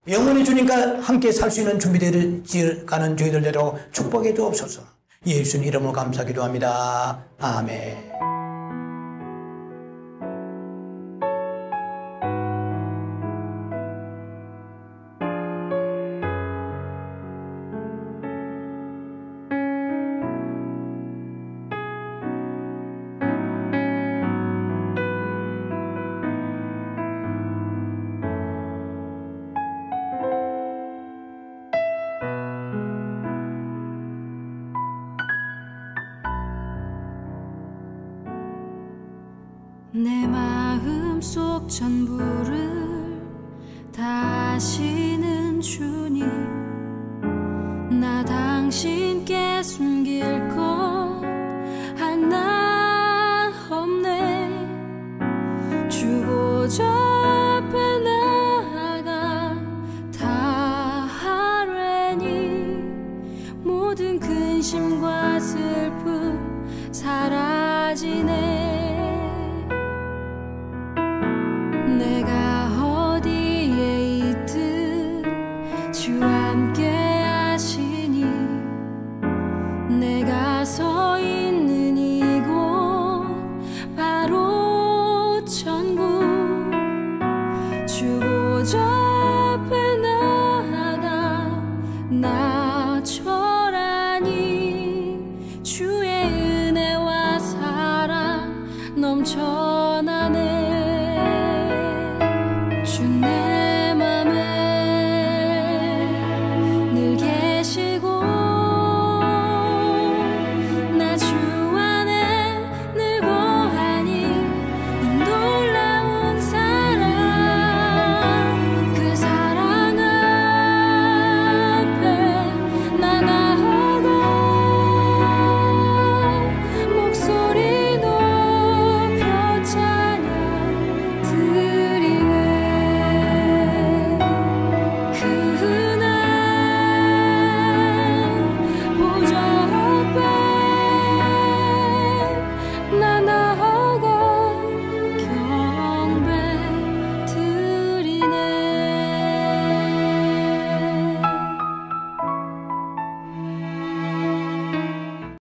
영원히 주님과 함께 살 수 있는 준비되어 가는 저희들대로 축복해 주옵소서. 예수님 이름으로 감사 기도합니다. 아멘. 내 마음속 전부를 다시는 주님 나 당신께 숨길 것 하나 없네. 주보좌 앞에 나아가 다 하뢰니 모든 근심과 슬픔 사라지네. 내가 어디에 있든 주 함께 하시니 내가 서 있는 이곳 바로 천국. 주보좌 앞에 나아가 나처라니 주의 은혜와 사랑 넘쳐